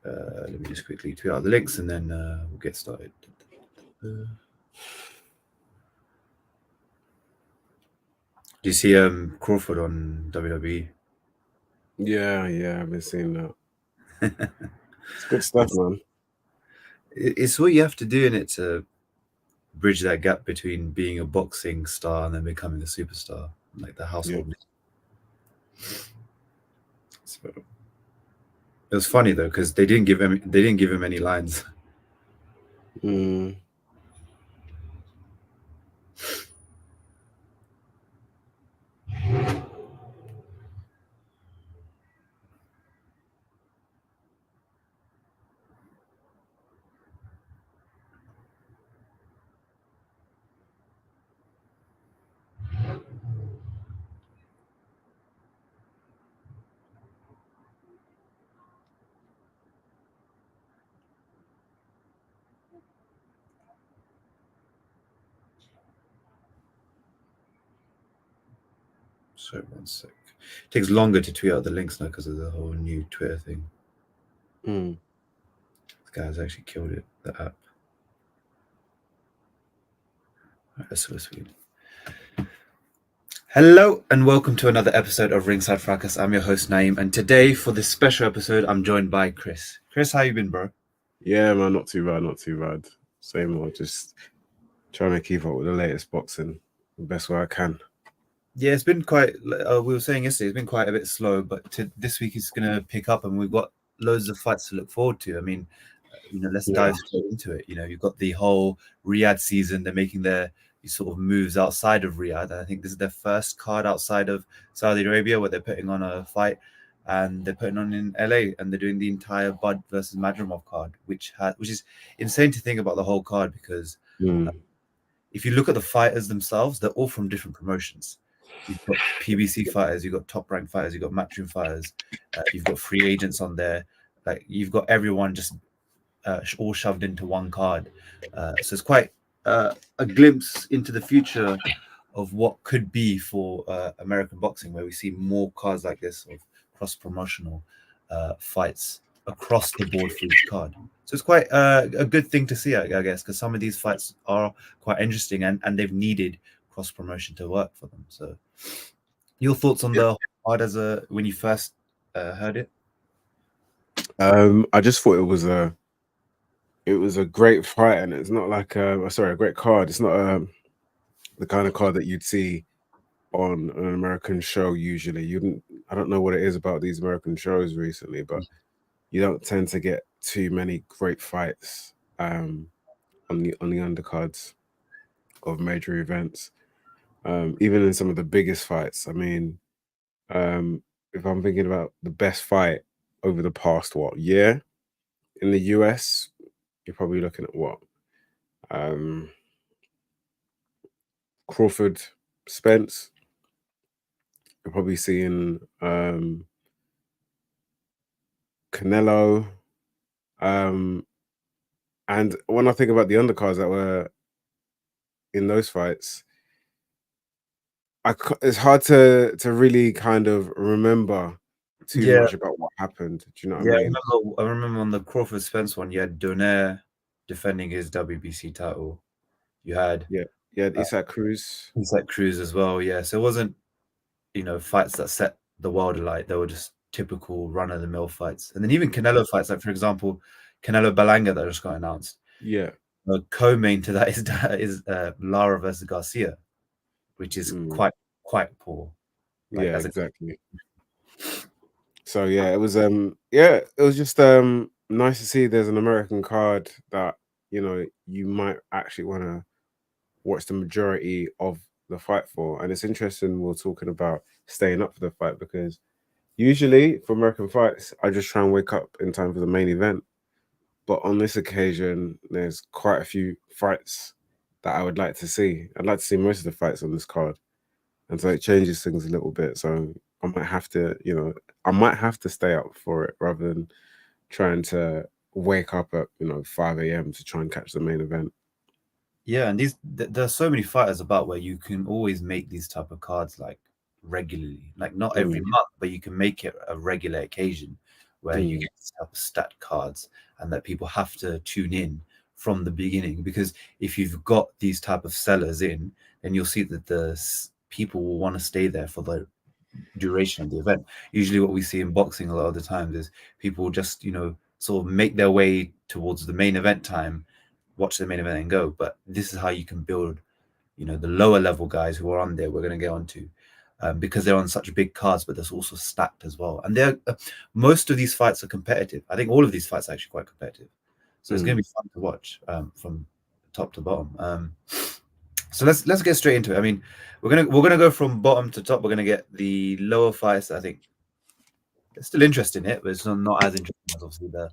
Let me just quickly tweet out the links and then we'll get started. Do you see Crawford on WWE? Yeah, I've been seeing that. It's good stuff, man. It's what you have to do in it to bridge that gap between being a boxing star and then becoming a superstar, like the household. So, it was funny though because they didn't give him any lines. Mm. Sorry, 1 sec. It takes longer to tweet out the links now because of the whole new Twitter thing. Mm. This guy's actually killed it. The app. That's so sweet. Hello and welcome to another episode of Ringside Fracas. I'm your host Naeem, and today for this special episode, I'm joined by Chris. Chris, how you been, bro? Yeah, man, not too bad. Same old, just trying to keep up with the latest boxing the best way I can. Yeah, it's been quite. We were saying yesterday, it's been quite a bit slow, but this week it's going to pick up, and we've got loads of fights to look forward to. I mean, let's dive straight into it. You've got the whole Riyadh season. They're making their sort of moves outside of Riyadh. I think this is their first card outside of Saudi Arabia where they're putting on a fight, and they're putting on in LA, and they're doing the entire Bud versus Madrimov card, which is insane to think about the whole card because if you look at the fighters themselves, they're all from different promotions. You've got PBC fighters, you've got top ranked fighters, you've got matchroom fighters, you've got free agents on there. Like you've got everyone just all shoved into one card. So it's quite a glimpse into the future of what could be for American boxing, where we see more cards like this of cross-promotional fights across the board for each card. So it's quite a good thing to see, I guess, because some of these fights are quite interesting and they've needed cross-promotion to work for them. So your thoughts on the card when you first heard it? I just thought it was a great fight, and it's not like a great card. It's not the kind of card that you'd see on an American show usually. I don't know what it is about these American shows recently, but you don't tend to get too many great fights on the undercards of major events. Even in some of the biggest fights. I mean, if I'm thinking about the best fight over the past year in the US, you're probably looking at what? Crawford, Spence. You're probably seeing Canelo. And when I think about the undercards that were in those fights, it's hard to really kind of remember too much about what happened. Do you know what I mean? I remember on the Crawford Spence one, you had Donaire defending his WBC title. You had Isaac Cruz. Isaac Cruz as well. Yeah, so it wasn't fights that set the world alight. They were just typical run of the mill fights. And then even Canelo fights, like for example, Canelo Balanga that just got announced. Yeah, co-main to that is Lara versus Garcia, which is quite poor. Exactly. So it was just nice to see there's an American card that you might actually want to watch the majority of the fight for. And it's interesting we're talking about staying up for the fight, because usually for American fights I just try and wake up in time for the main event, but on this occasion there's quite a few fights that I would like to see. I'd like to see most of the fights on this card, and so it changes things a little bit. So I might have to stay up for it rather than trying to wake up at 5 a.m. to try and catch the main event. Yeah, and there's so many fighters about where you can always make these type of cards like regularly, like not every month, but you can make it a regular occasion where you get this type of stat cards, and that people have to tune in from the beginning, because if you've got these type of sellers in, then you'll see that the people will want to stay there for the duration of the event. Usually what we see in boxing a lot of the times is people just, sort of make their way towards the main event time, watch the main event and go. But this is how you can build, the lower level guys who are on there, we're going to get onto, because they're on such big cards, but there's also stacked as well. And they're most of these fights are competitive. I think all of these fights are actually quite competitive. So it's going to be fun to watch from top to bottom. So let's get straight into it. I mean, we're gonna go from bottom to top. We're gonna get the lower fights. I think it's still interesting, but it's not as interesting as obviously the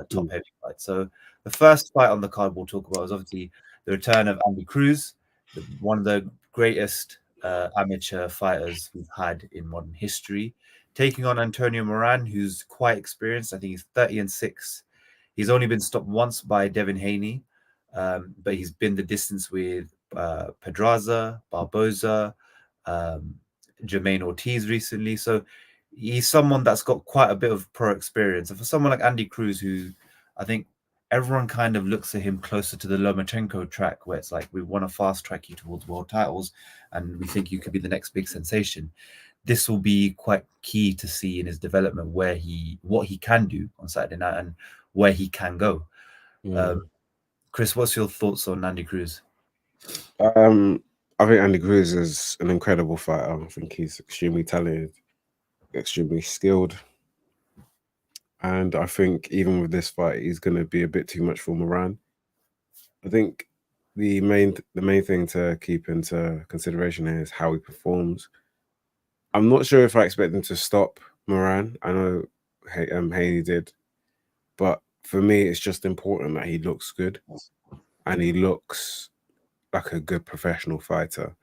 top heavy fight. So the first fight on the card we'll talk about is obviously the return of Andy Cruz, one of the greatest amateur fighters we've had in modern history, taking on Antonio Moran, who's quite experienced. I think he's 30-6. He's only been stopped once by Devin Haney, but he's been the distance with Pedraza, Barboza, Jermaine Ortiz recently. So he's someone that's got quite a bit of pro experience. And for someone like Andy Cruz, who I think everyone kind of looks at him closer to the Lomachenko track, where it's like, we want to fast track you towards world titles and we think you could be the next big sensation. This will be quite key to see in his development what he can do on Saturday night and where he can go. Chris, what's your thoughts on Andy Cruz? I think Andy Cruz is an incredible fighter. I think he's extremely talented, extremely skilled. And I think even with this fight, he's going to be a bit too much for Moran. I think the main thing to keep into consideration here is how he performs. I'm not sure if I expect him to stop Moran. I know Haney did. But for me, it's just important that he looks good and he looks like a good professional fighter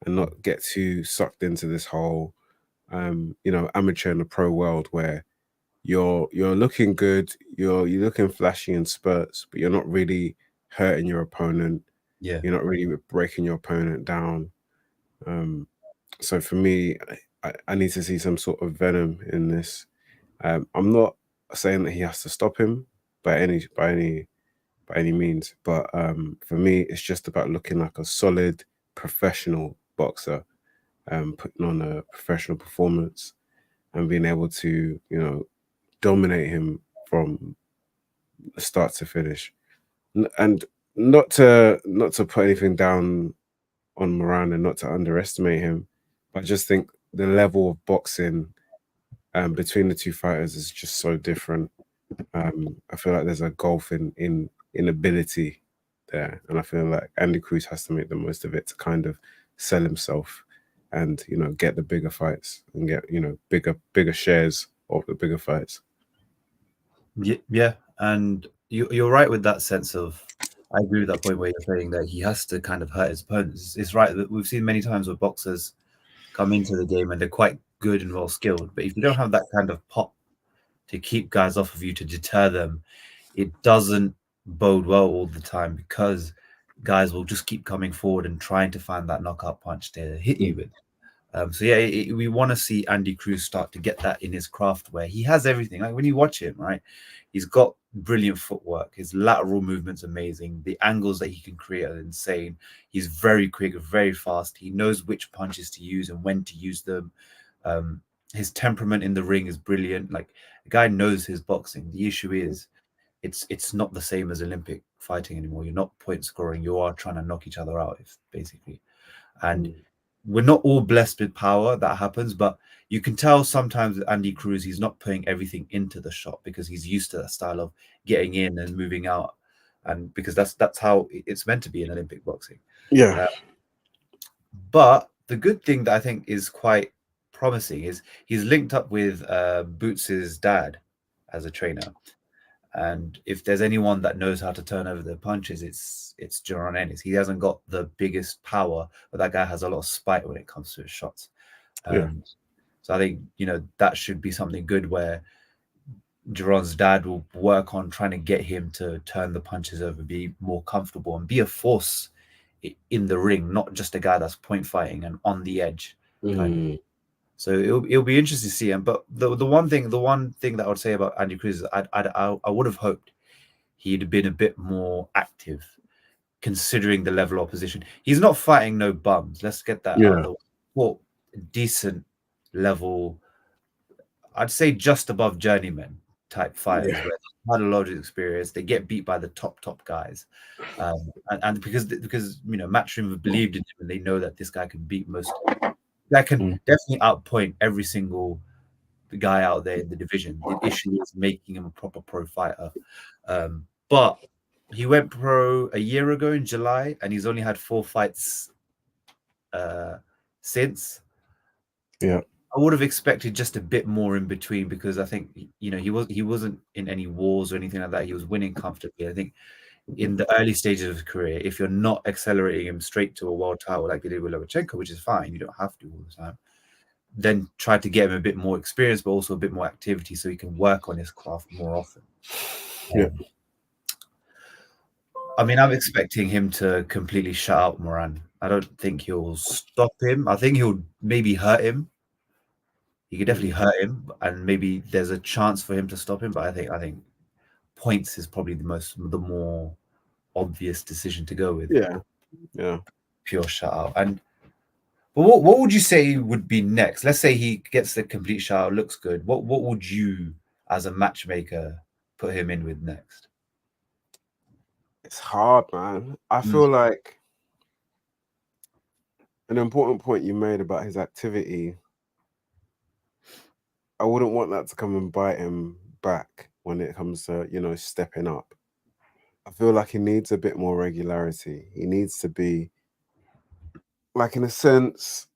and not get too sucked into this whole, amateur and the pro world where you're looking good, you're looking flashy in spurts, but you're not really hurting your opponent. Yeah, you're not really breaking your opponent down. So for me, I need to see some sort of venom in this. I'm not saying that he has to stop him by any means, but for me, it's just about looking like a solid professional boxer, putting on a professional performance and being able to, dominate him from start to finish. And not to put anything down on Moran and not to underestimate him, but I just think the level of boxing between the two fighters is just so different. I feel like there's a gulf in ability there, and I feel like Andy Cruz has to make the most of it to kind of sell himself and get the bigger fights and get bigger shares of the bigger fights. Yeah, and you're right with that sense of. I agree with that point where you're saying that he has to kind of hurt his opponents. It's right that we've seen many times where boxers come into the game and they're quite good and well skilled, but if you don't have that kind of pop to keep guys off of you, to deter them, it doesn't bode well all the time, because guys will just keep coming forward and trying to find that knockout punch to hit you with. So yeah, we want to see Andy Cruz start to get that in his craft, where he has everything. Like when you watch him, right, he's got brilliant footwork. His lateral movement's amazing. The angles that he can create are insane. He's very quick, very fast. He knows which punches to use and when to use them. His temperament in the ring is brilliant. Like, the guy knows his boxing. The issue is, it's not the same as Olympic fighting anymore. You're not point scoring. You are trying to knock each other out, basically. And we're not all blessed with power. That happens, but you can tell sometimes with Andy Cruz, he's not putting everything into the shot because he's used to that style of getting in and moving out, and because that's how it's meant to be in Olympic boxing. Yeah. But the good thing that I think is quite promising is he's linked up with Boots's dad as a trainer. And if there's anyone that knows how to turn over the punches, it's Jaron Ennis. He hasn't got the biggest power, but that guy has a lot of spite when it comes to his shots. So I think, that should be something good, where Jaron's dad will work on trying to get him to turn the punches over, be more comfortable and be a force in the ring, not just a guy that's point fighting and on the edge. So it'll be interesting to see him. But the one thing that I would say about Andy Cruz is I would have hoped he'd have been a bit more active, considering the level of opposition. He's not fighting no bums. Let's get that out of the way. Fought decent level, I'd say just above journeyman type fighters, where they had a lot of experience. They get beat by the top guys, and because Matchroom believed in him, and they know that this guy can beat most. That can definitely outpoint every single guy out there in the division. The issue is making him a proper pro fighter. But he went pro a year ago in July, and he's only had 4 fights since. Yeah, I would have expected just a bit more in between, because I think he wasn't in any wars or anything like that. He was winning comfortably. I think in the early stages of his career, if you're not accelerating him straight to a world title like they did with Lomachenko, which is fine, you don't have to all the time, then try to get him a bit more experience, but also a bit more activity, so he can work on his craft more often. I mean, I'm expecting him to completely shut out Moran. I don't think he'll stop him. I think he'll maybe hurt him. He could definitely hurt him, and maybe there's a chance for him to stop him. But I think points is probably the more obvious decision to go with. Yeah. Pure shutout. And but what would you say would be next? Let's say he gets the complete shutout, looks good. What would you, as a matchmaker, put him in with next? It's hard, man. I feel like an important point you made about his activity, I wouldn't want that to come and bite him back when it comes to, stepping up. I feel like he needs a bit more regularity. He needs to be, like, in a sense,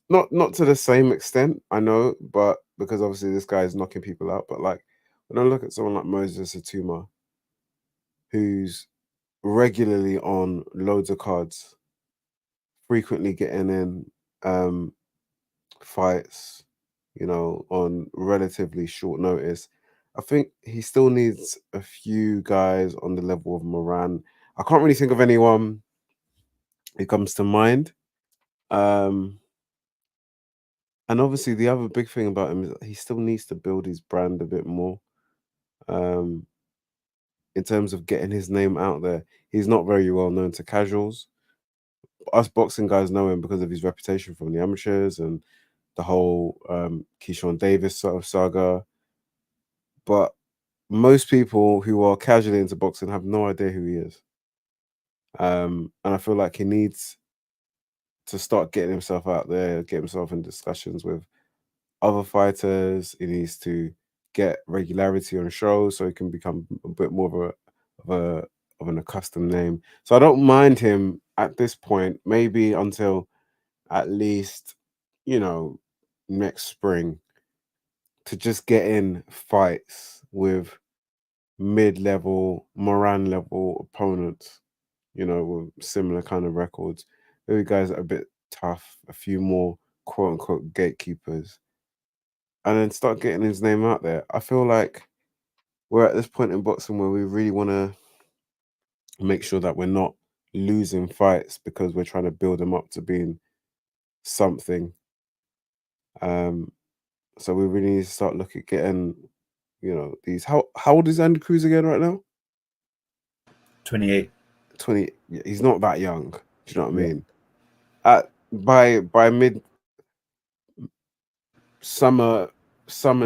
not to the same extent, I know, but because obviously this guy is knocking people out. But like, when I look at someone like Moses Atuma, who's regularly on loads of cards, frequently getting in fights, on relatively short notice, I think he still needs a few guys on the level of Moran. I can't really think of anyone who comes to mind. And obviously the other big thing about him is that he still needs to build his brand a bit more. In terms of getting his name out there. He's not very well known to casuals. Us boxing guys know him because of his reputation from the amateurs and the whole Keyshawn Davis sort of saga. But most people who are casually into boxing have no idea who he is. And I feel like he needs to start getting himself out there, get himself in discussions with other fighters. He needs to get regularity on shows so he can become a bit more of an accustomed name. So I don't mind him at this point, maybe until at least, next spring, to just get in fights with mid-level, Moran level opponents, with similar kind of records. Maybe guys that are a bit tough, a few more quote unquote gatekeepers, and then start getting his name out there. I feel like we're at this point in boxing where we really want to make sure that we're not losing fights because we're trying to build them up to being something. So we really need to start looking at getting, these. How old is Andy Cruz again right now? 28. 20. He's not that young. Do you know what I mean? By mid summer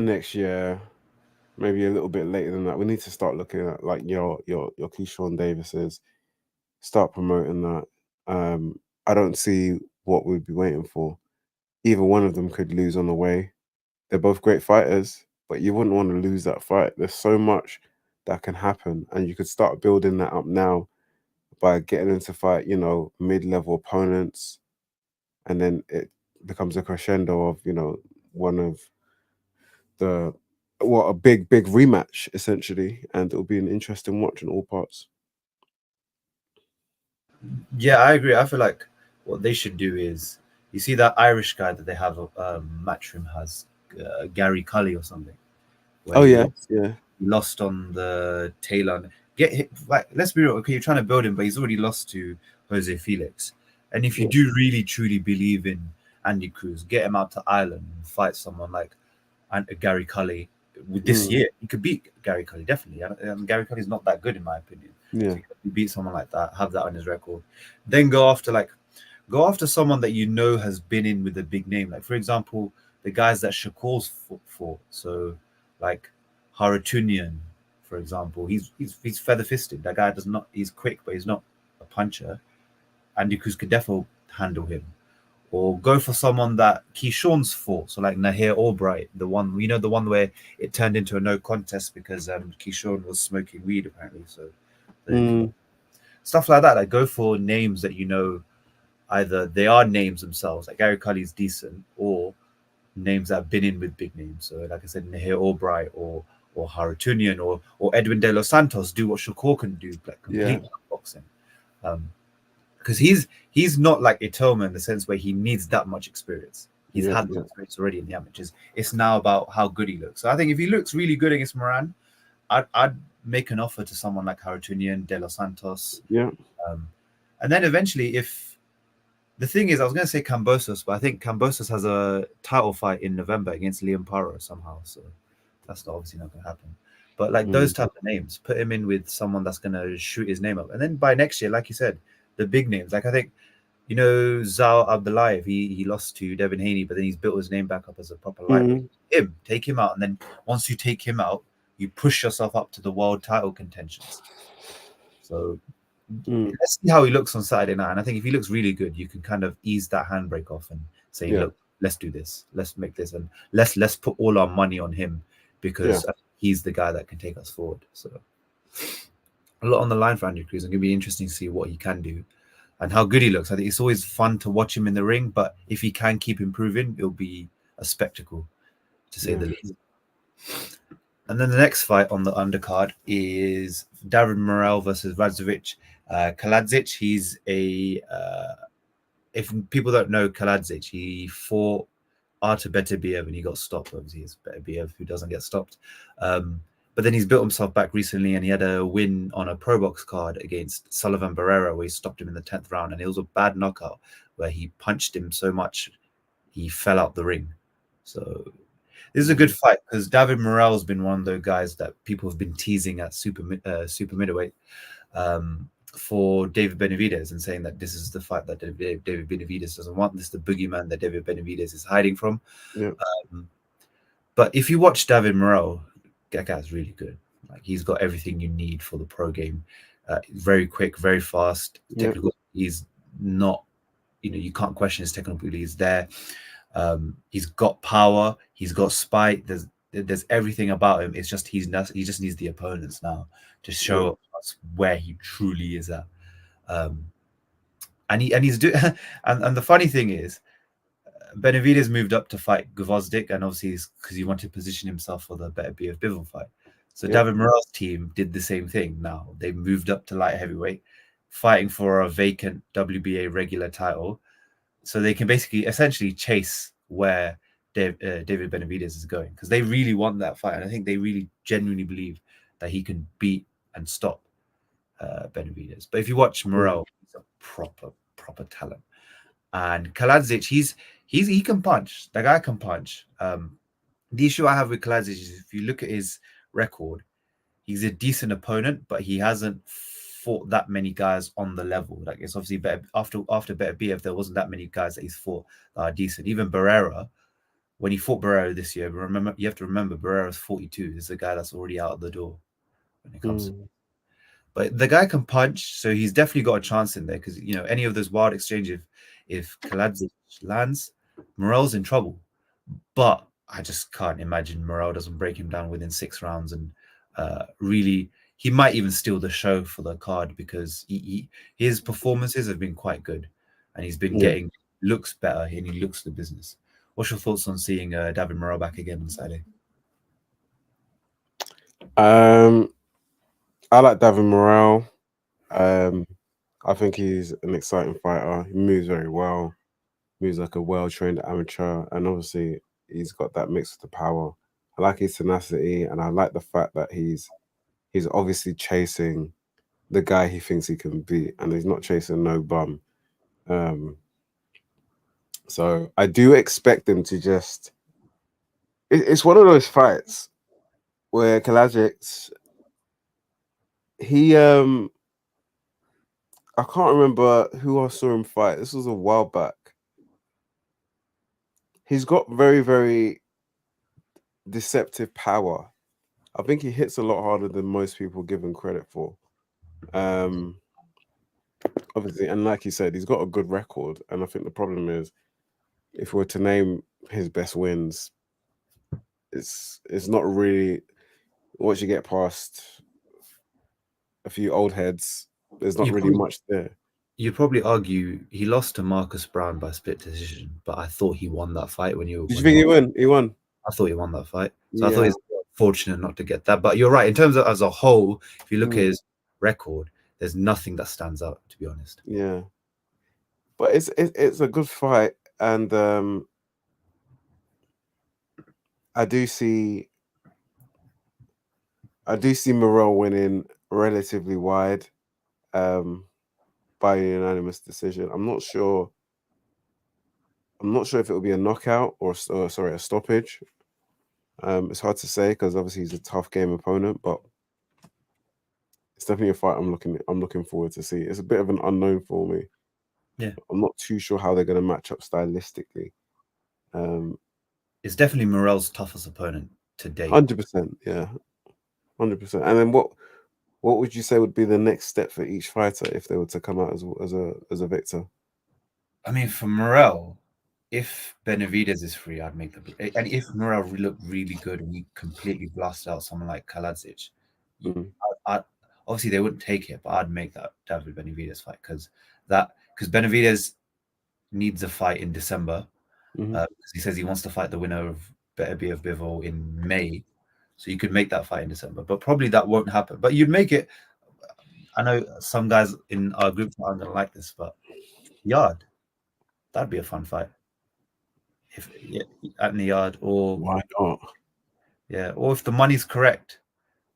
next year, maybe a little bit later than that, we need to start looking at like your Keyshawn Davises, start promoting that. I don't see what we'd be waiting for. Either one of them could lose on the way. They're both great fighters, but you wouldn't want to lose that fight. There's so much that can happen, and you could start building that up now by getting into fight, mid-level opponents, and then it becomes a crescendo of, one of a big rematch essentially, and it'll be an interesting watch in all parts. Yeah, I agree. I feel like what they should do is, you see that Irish guy that they have, Matchroom has, Gary Cully or something. Oh yeah, he lost on the tail end. Let's be real. Okay, you're trying to build him, but he's already lost to Jose Felix. And if you do really truly believe in, Andy Cruz, get him out to Ireland and fight someone like Gary Cully. With this year, he could beat Gary Cully, definitely. Gary Cully's not that good in my opinion. Yeah. So he beat someone like that, have that on his record, then go after someone that you know has been in with a big name. Like for example, the guys that Shakur's fought for. So like Haratunian, for example, he's feather fisted. That guy does not. He's quick, but he's not a puncher. Andy Cruz could definitely handle him. Or go for someone that Keyshawn's fought, so like Nahir Albright, the one where it turned into a no contest because Keyshawn was smoking weed apparently. So stuff like that. Like go for names that you know either they are names themselves, like Gary Cully's decent, or names that have been in with big names. So like I said, Nahir Albright or Haratunian or Edwin De Los Santos do what Shakur can do, like complete boxing. Because he's not like Itoma in the sense where he needs that much experience. He's had the experience already in the amateurs. It's now about how good he looks. So I think if he looks really good against Moran, I'd make an offer to someone like Haratunian, De Los Santos. Yeah. And then eventually, if the thing is, I was going to say Kambosos, but I think Kambosos has a title fight in November against Liam Paro somehow. So that's obviously not going to happen. But like those type of names, put him in with someone that's going to shoot his name up. And then by next year, like you said, the big names, like I think, Zal Abdullayev, he lost to Devin Haney, but then he's built his name back up as a proper lightweight. Take him out, and then once you take him out, you push yourself up to the world title contentions. So let's see how he looks on Saturday night. And I think if he looks really good, you can kind of ease that handbrake off and say, look, let's do this, let's make this, and let's put all our money on him because he's the guy that can take us forward. So a lot on the line for Andy Cruz. It's going to be interesting to see what he can do and how good he looks. I think it's always fun to watch him in the ring, but if he can keep improving, it'll be a spectacle, to say the least. And then the next fight on the undercard is Darren Morel versus Radzovic Kaladzic. He's if people don't know Kaladzic, he fought Artur Beterbiev and he got stopped. Obviously, it's Beterbiev who doesn't get stopped. But then he's built himself back recently and he had a win on a pro box card against Sullivan Barrera where he stopped him in the 10th round. And it was a bad knockout where he punched him so much he fell out the ring. So this is a good fight because David Morrell has been one of those guys that people have been teasing at super middleweight for David Benavidez and saying that this is the fight that David Benavidez doesn't want. This is the boogeyman that David Benavidez is hiding from. Yeah. But if you watch David Morrell, that guy's really good. Like he's got everything you need for the pro game. Very quick, very fast. Technical. He's not, you can't question his technical ability. He's there. He's got power. He's got spite. There's everything about him. It's just he just needs the opponents now to show us where he truly is at. And he's doing. And the funny thing is, Benavidez moved up to fight Gvozdyk, and obviously it's because he wanted to position himself for the Beterbiev Bivol fight. So David Morrell's team did the same thing. Now they moved up to light heavyweight, fighting for a vacant WBA regular title, so they can essentially chase where David Benavidez is going because they really want that fight, and I think they really genuinely believe that he can beat and stop Benavidez. But if you watch Morrell, he's a proper talent, and Kaladzic, he can punch. That guy can punch. The issue I have with Kaladzic is if you look at his record, he's a decent opponent, but he hasn't fought that many guys on the level. Like it's obviously better after Beterbiev, there wasn't that many guys that he's fought that are decent. Even Barrera, when he fought Barrera this year, you have to remember Barrera's 42. This is a guy that's already out of the door when it comes to. But the guy can punch, so he's definitely got a chance in there because any of those wild exchanges, if Kaladzic lands, Morrell's in trouble. But I just can't imagine Morrell doesn't break him down within 6 rounds and really. He might even steal the show for the card because his performances have been quite good and he's been looks better and he looks the business. What's your thoughts on seeing David Morrell back again on Saturday? I like David Morrell. I think he's an exciting fighter. He moves very well. Moves like a well-trained amateur, and obviously he's got that mix with the power. I like his tenacity, and I like the fact that he's obviously chasing the guy he thinks he can beat, and he's not chasing no bum. So I do expect him to just. It's one of those fights where Kalajic, he I can't remember who I saw him fight. This was a while back. He's got very, very deceptive power. I think he hits a lot harder than most people give him credit for. Obviously, and like you said, he's got a good record. And I think the problem is, if we're to name his best wins, it's not really once you get past a few old heads, there's not really much there. You'd probably argue he lost to Marcus Brown by split decision, but I thought he won that fight when you. Did you think he won? He won. I thought he won that fight, so I thought he's fortunate not to get that. But you're right. In terms of as a whole, if you look at his record, there's nothing that stands out, to be honest. Yeah, but it's a good fight, and I do see Morrell winning relatively wide, by unanimous decision. I'm not sure if it will be a knockout or sorry, a stoppage. It's hard to say because obviously he's a tough game opponent, but it's definitely a fight I'm looking forward to see. It's a bit of an unknown for me. Yeah, I'm not too sure how they're going to match up stylistically. It's definitely Morrell's toughest opponent to date. 100%, yeah, 100%. And then what would you say would be the next step for each fighter if they were to come out as a victor? I mean, for Morrell, if Benavidez is free, I'd make the. And if Morrell looked really good and he completely blasted out someone like Kalajic, obviously they wouldn't take it, but I'd make that David Benavidez fight because Benavidez needs a fight in December because he says he wants to fight the winner of Beterbiev Bivol in May, so you could make that fight in December, but probably that won't happen. But you'd make it. I know some guys in our group aren't going to like this, but Yard, that'd be a fun fight. If at the Yard, or why not? Yeah, or if the money's correct,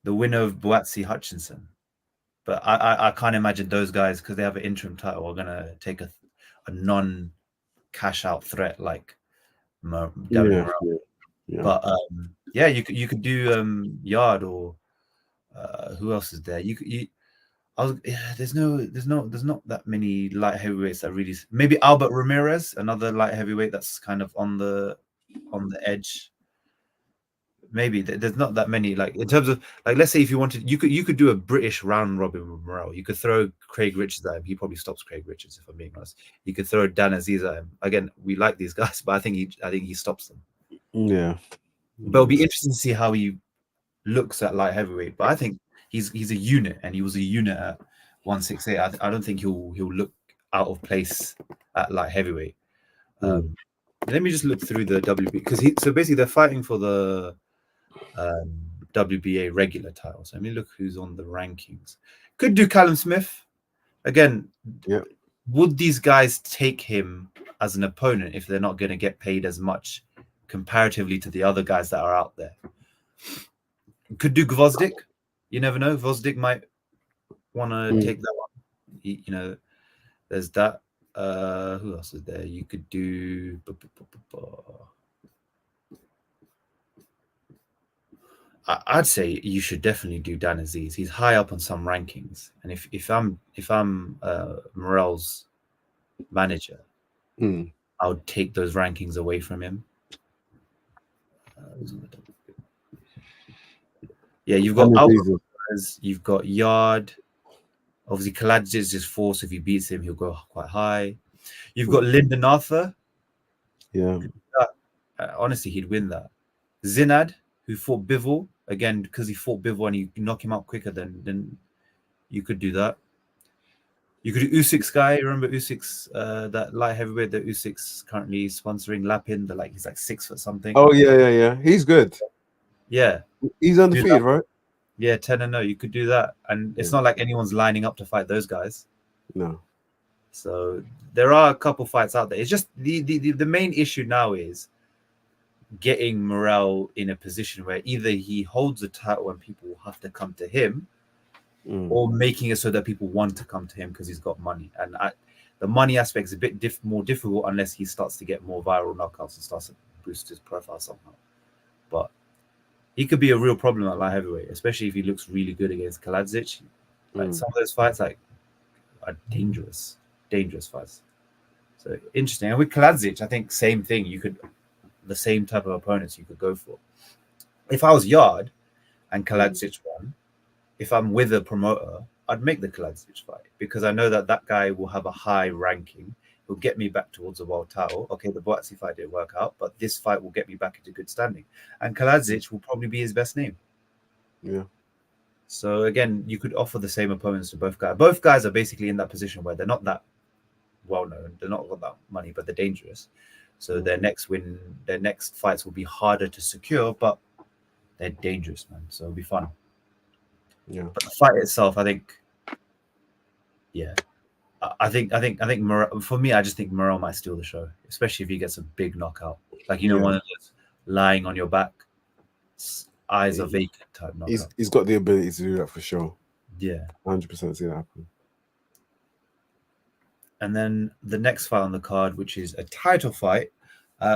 the winner of Buatsi Hutchinson. But I can't imagine those guys, because they have an interim title, are gonna take a non-cash out threat like David Morrell. Yeah. But yeah, you could do Yard, or who else is there? There's not that many light heavyweights that really. Maybe Albert Ramirez, another light heavyweight that's kind of on the edge. Maybe there's not that many, like in terms of, like, let's say if you wanted, you could do a British round robin with Morrell. You could throw Craig Richards at him. He probably stops Craig Richards, if I'm being honest. You could throw Dan Aziz at him. Again, we like these guys, but I think he stops them. Yeah. But it'll be interesting to see how he looks at light heavyweight. But I think he's a unit, and he was a unit at 168. I don't think he'll look out of place at light heavyweight. Let me just look through the WB, because so basically they're fighting for the WBA regular title. So let me look who's on the rankings. Could do Callum Smith again. Yeah. Would these guys take him as an opponent if they're not going to get paid as much comparatively to the other guys that are out there? Could do Gvozdyk. You never know. Gvozdyk might want to take that one. There's that. Who else is there? You could do. I'd say you should definitely do Dan Aziz. He's high up on some rankings, and if I'm Morrell's manager, I would take those rankings away from him. Yeah, you've got Alvarez, you've got Yard. Obviously, Kalajic is just 4, so if he beats him, he'll go quite high. You've got Lyndon Arthur. Yeah. Honestly, he'd win that. Zinad, who fought Bivol, again, because he fought Bivol and you knock him out quicker, then you could do that. You could do Usyk's guy. Remember Usyk's, that light heavyweight that Usyk's currently sponsoring, Lapin, he's like 6 foot something. Oh, yeah. He's good. Yeah. He's undefeated, right? Yeah, 10-0. You could do that. And it's not like anyone's lining up to fight those guys. No. So there are a couple fights out there. It's just the main issue now is getting Morrell in a position where either he holds the title and people will have to come to him, or making it so that people want to come to him because he's got money. And the money aspect is a bit more difficult unless he starts to get more viral knockouts and starts to boost his profile somehow. But he could be a real problem at light heavyweight, especially if he looks really good against Kaladzic. Like some of those fights, like, are dangerous fights. So interesting. And with Kaladzic, I think same thing. The same type of opponents you could go for. If I was Yard and Kaladzic won, if I'm with a promoter, I'd make the Kaladzic fight because I know that guy will have a high ranking. He'll get me back towards the world title. Okay, the Boatsy fight didn't work out, but this fight will get me back into good standing. And Kaladzic will probably be his best name. Yeah. So again, you could offer the same opponents to both guys. Both guys are basically in that position where they're not that well known, they're not got that money, but they're dangerous. So their next fights will be harder to secure, but they're dangerous, man. So it'll be fun. Yeah. But the fight itself, I think, I think for me, I just think Morrell might steal the show, especially if he gets a big knockout, like one of those lying on your back, eyes are vacant type knockout. He's got the ability to do that for sure. Yeah, 100% see that happen. And then the next fight on the card, which is a title fight,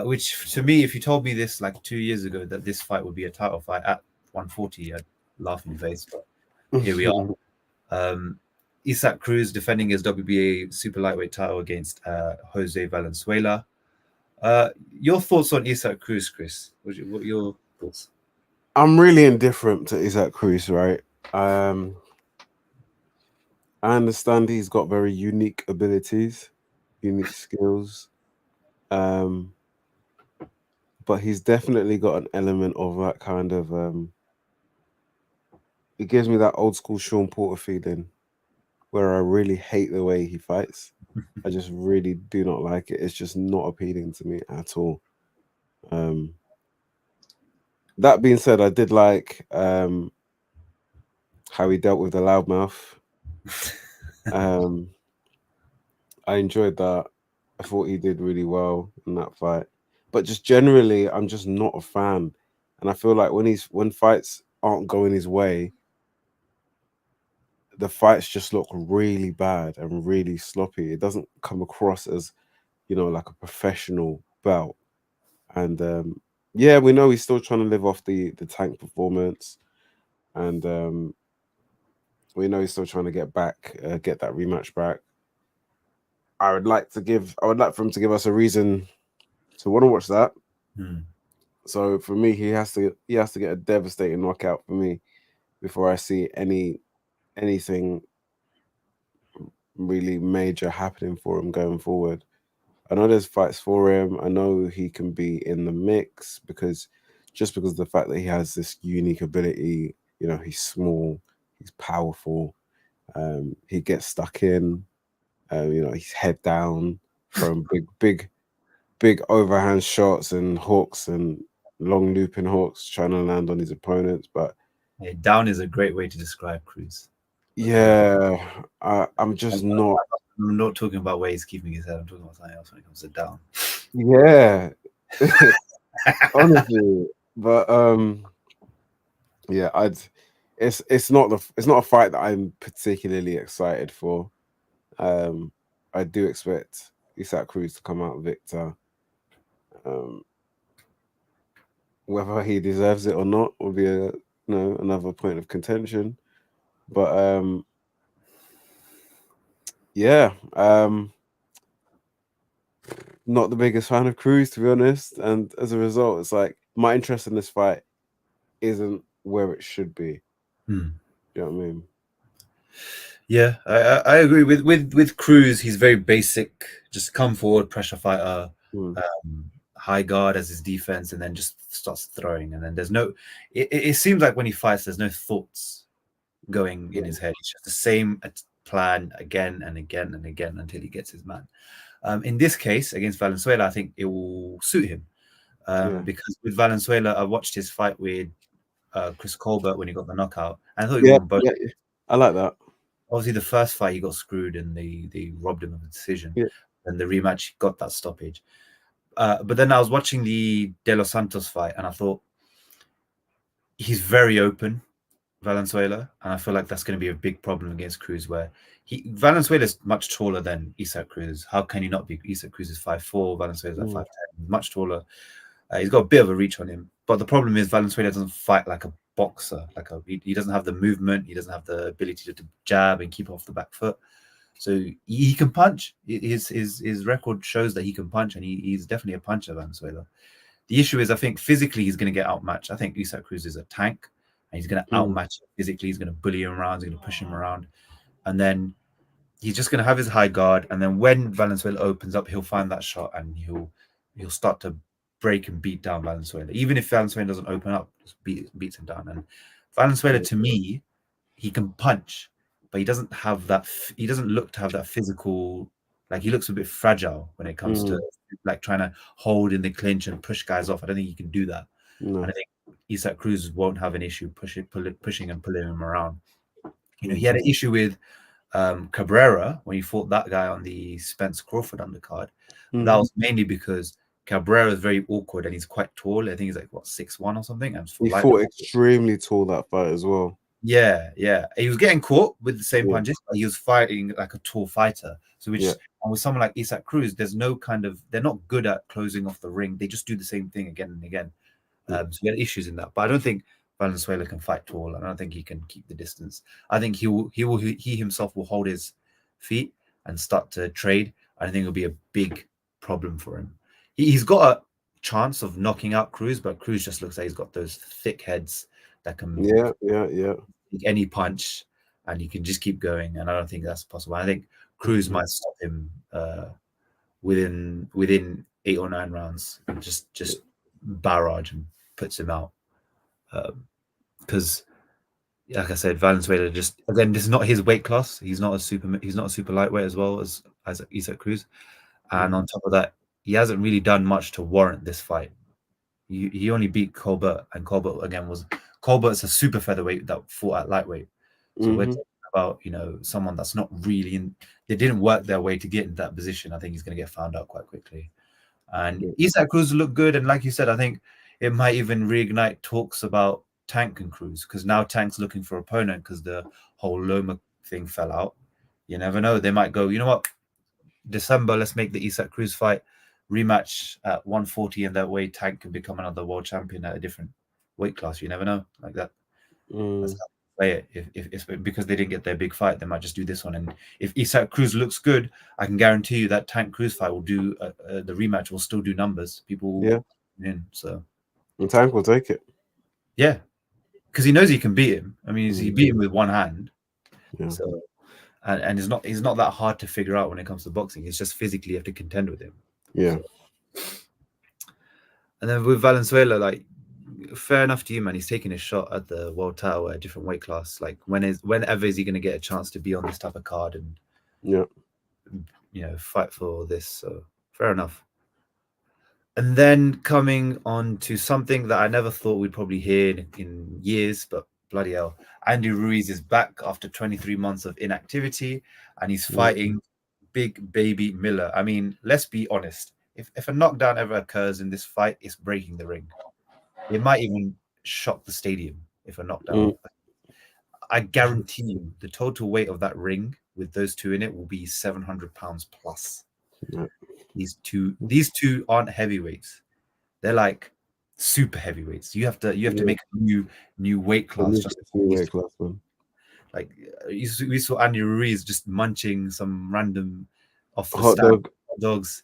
which to me, if you told me this like 2 years ago that this fight would be a title fight at 140, I'd laugh in your face. But here we are. Isaac Cruz defending his WBA super lightweight title against Jose Valenzuela. Your thoughts on Isaac Cruz, Chris? What are your thoughts? I'm really indifferent to Isaac Cruz, right? I understand he's got very unique abilities, unique skills. But he's definitely got an element of that kind of it gives me that old school Sean Porter feeling where I really hate the way he fights. I just really do not like it. It's just not appealing to me at all. That being said, I did like how he dealt with the loudmouth. I enjoyed that. I thought he did really well in that fight. But just generally, I'm just not a fan. And I feel like when fights aren't going his way, the fights just look really bad and really sloppy. It doesn't come across as, like a professional bout. And we know he's still trying to live off the Tank performance. And we know he's still trying to get that rematch back. I would like for him to give us a reason to want to watch that. So for me, he has to get a devastating knockout for me before I see anything really major happening for him going forward. I know there's fights for him. I know he can be in the mix because of the fact that he has this unique ability. He's small, he's powerful. He gets stuck in. He's head down from big overhand shots and hooks and long looping hooks trying to land on his opponents. But down is a great way to describe Cruz. Yeah, I'm just not. I'm not talking about where he's keeping his head. I'm talking about something else when it comes to down. Yeah, honestly, but it's not a fight that I'm particularly excited for. I do expect Isaac Cruz to come out victor. Whether he deserves it or not will be another point of contention. But not the biggest fan of Cruz, to be honest. And as a result, it's like my interest in this fight isn't where it should be. You know what I mean? Yeah, I agree with Cruz. He's very basic, just come forward, pressure fighter, high guard as his defense, and then just starts throwing. And then there's no. It seems like when he fights, there's no thoughts going in his head. It's just the same plan again and again and again until he gets his man. In this case, against Valenzuela, I think it will suit him because with Valenzuela, I watched his fight with Chris Colbert when he got the knockout, and I thought he won both. Yeah. I like that. Obviously, the first fight he got screwed and they robbed him of a decision. And the rematch he got that stoppage. But then I was watching the De Los Santos fight, and I thought he's very open, Valenzuela, and I feel like that's going to be a big problem against Cruz, where Valenzuela is much taller than Isaac Cruz. How can you not be? Isaac Cruz is 5'4", Valenzuela is like 5'10", much taller. He's got a bit of a reach on him, but the problem is Valenzuela doesn't fight like a boxer. He doesn't have the movement, he doesn't have the ability to jab and keep off the back foot. So he can punch. His record shows that he can punch, and he's definitely a puncher, Valenzuela. The issue is, I think physically he's going to get outmatched. I think Isaac Cruz is a tank, and he's going to outmatch him physically. He's going to bully him around. He's going to push him around, and then he's just going to have his high guard. And then when Valenzuela opens up, he'll find that shot, and he'll start to break and beat down Valenzuela. Even if Valenzuela doesn't open up, just beats him down. And Valenzuela, to me, he can punch, but he doesn't have that. He doesn't look to have that physical. Like, he looks a bit fragile when it comes to like trying to hold in the clinch and push guys off. I don't think he can do that. No. And I think Isaac Cruz won't have an issue pushing and pulling him around. You know, he had an issue with Cabrera when he fought that guy on the Spence Crawford undercard. That was mainly because Cabrera is very awkward and he's quite tall. I think he's like 6'1" or something. And he fought extremely tall that fight as well. Yeah. He was getting caught with the same punches, but he was fighting like a tall fighter. So and with someone like Isaac Cruz, there's no they're not good at closing off the ring. They just do the same thing again and again. So we had issues in that. But I don't think Valenzuela can fight tall, and I don't think he can keep the distance. I think he himself will hold his feet and start to trade. I think it'll be a big problem for him. He's got a chance of knocking out Cruz, but Cruz just looks like he's got those thick heads that can take any punch, and he can just keep going. And I don't think that's possible. I think Cruz might stop him within 8 or 9 rounds, and just barrage and puts him out. Because, like I said, Valenzuela this is not his weight class. He's not a super lightweight as well as Isaac Cruz, and on top of that, he hasn't really done much to warrant this fight. He only beat Colbert, and Colbert's a super featherweight that fought at lightweight. So we're talking about, someone that's not really they didn't work their way to get in that position. I think he's going to get found out quite quickly. And Isaac Cruz looked good, and like you said, I think it might even reignite talks about Tank and Cruz, because now Tank's looking for opponent because the whole Loma thing fell out. You never know. They might go, you know what, December, let's make the Isaac Cruz fight rematch at 140, and that way Tank can become another world champion at a different weight class. You never know, like that. That's how they play it. If because they didn't get their big fight, they might just do this one. And if Isaac Cruz looks good, I can guarantee you that Tank Cruz fight will do the rematch will still do numbers. People will in, so and Tank will take it. Yeah, because he knows he can beat him. I mean, he beat him with one hand. So and he's not that hard to figure out when it comes to boxing. It's just physically you have to contend with him. Yeah. And then with Valenzuela, like, fair enough to you, man. He's taking a shot at the world title at a different weight class. Like, whenever is he going to get a chance to be on this type of card and fight for this? So fair enough. And then coming on to something that I never thought we'd probably hear in years, but bloody hell, Andy Ruiz is back after 23 months of inactivity, and he's fighting Big Baby Miller. I mean, let's be honest. If a knockdown ever occurs in this fight, it's breaking the ring. It might even shock the stadium if a knockdown. I guarantee you the total weight of that ring with those two in it will be 700 pounds plus. These two aren't heavyweights. They're like super heavyweights. You have to make a new weight class. Like we saw Andy Ruiz just munching some random off the hot dogs.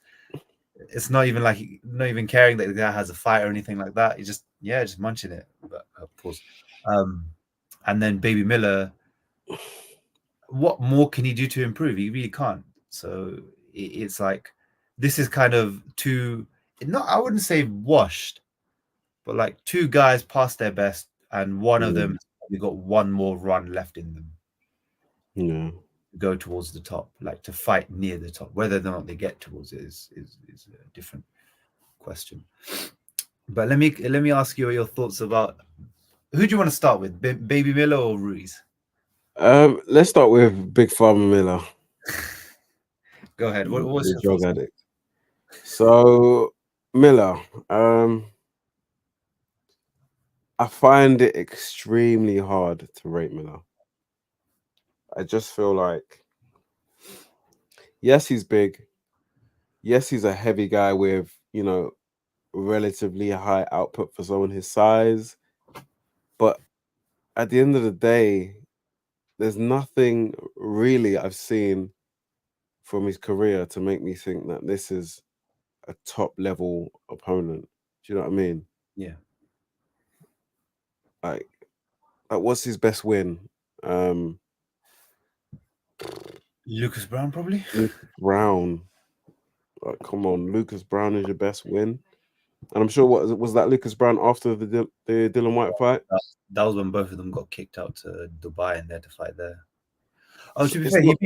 It's not even caring that the guy has a fight or anything like that. He's just munching it. But of course, and then Baby Miller, what more can he do to improve? He really can't. So it's like, this is kind of I wouldn't say washed, but like two guys past their best, and one of them has got one more run left in them. Go towards the top, like to fight near the top. Whether or not they get towards it is a different question. But let me ask you your thoughts about who do you want to start with, Baby Miller or Ruiz? Let's start with Big Farmer Miller. Go ahead. What's your drug addict? So Miller, I find it extremely hard to rate Miller. I just feel like, yes, he's big. Yes, he's a heavy guy with, relatively high output for someone his size. But at the end of the day, there's nothing really I've seen from his career to make me think that this is a top level opponent. Do you know what I mean? Yeah. Like, what's his best win? Lucas Brown, probably. Lucas Brown. Like, come on, Lucas Brown is your best win. And I'm sure what was that Lucas Brown after the Dylan White fight? That was when both of them got kicked out to Dubai and they had to fight there. Oh, to be It's fair, not.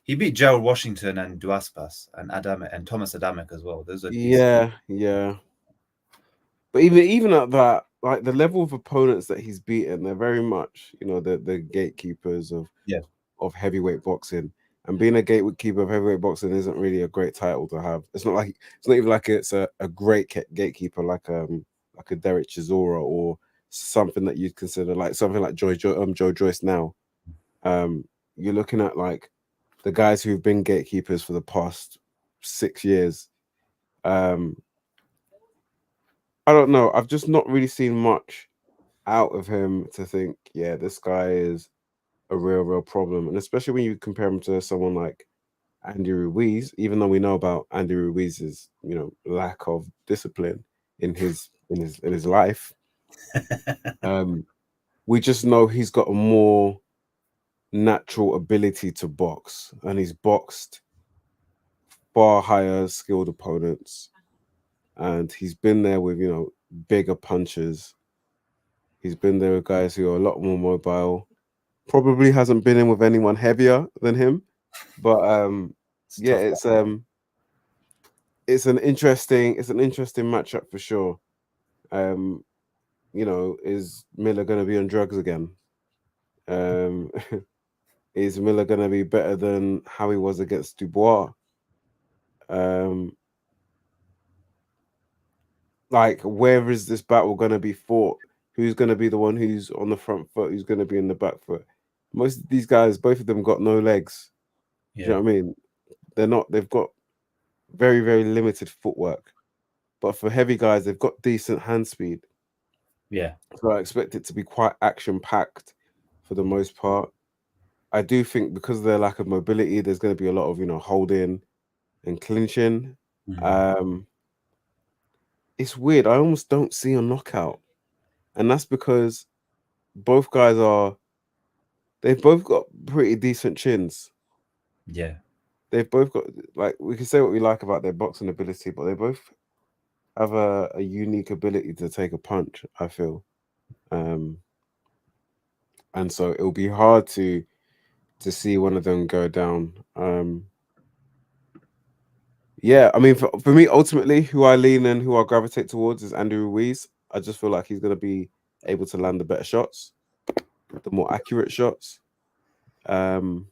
he beat Gerald Washington and Duaspas and Adamek and Thomas Adamek as well. Those are decent. Yeah. But even at that, like the level of opponents that he's beaten, they're very much, the gatekeepers Yeah. of heavyweight boxing. And being a gatekeeper of heavyweight boxing isn't really a great title to have. It's not even like it's a great gatekeeper like a Derek Chisora or something that you'd consider like something like Joe Joyce now. You're looking at like the guys who've been gatekeepers for the past 6 years. I don't know. I've just not really seen much out of him to think, yeah, this guy is a real problem. And especially when you compare him to someone like Andy Ruiz, even though we know about Andy Ruiz's, lack of discipline in his life, we just know he's got a more natural ability to box, and he's boxed far higher skilled opponents, and he's been there with bigger punches. He's been there with guys who are a lot more mobile. Probably hasn't been in with anyone heavier than him, but yeah, it's an interesting matchup for sure. Is Miller going to be on drugs again? Is Miller going to be better than how he was against Dubois? Like, where is this battle going to be fought? Who's going to be the one who's on the front foot? Who's going to be in the back foot? Most of these guys, both of them got no legs. Yeah. Do you know what I mean? They've got very, very limited footwork. But for heavy guys, they've got decent hand speed. Yeah. So I expect it to be quite action-packed for the most part. I do think because of their lack of mobility, there's going to be a lot of, holding and clinching. It's weird. I almost don't see a knockout. And that's because both guys they've both got pretty decent chins. Yeah. They've both got, like, we can say what we like about their boxing ability, but they both have a unique ability to take a punch, I feel. And so it'll be hard to see one of them go down. Yeah, I mean, for me, ultimately, who I lean and who I gravitate towards is Andy Ruiz. I just feel like he's going to be able to land the better shots, the more accurate shots. But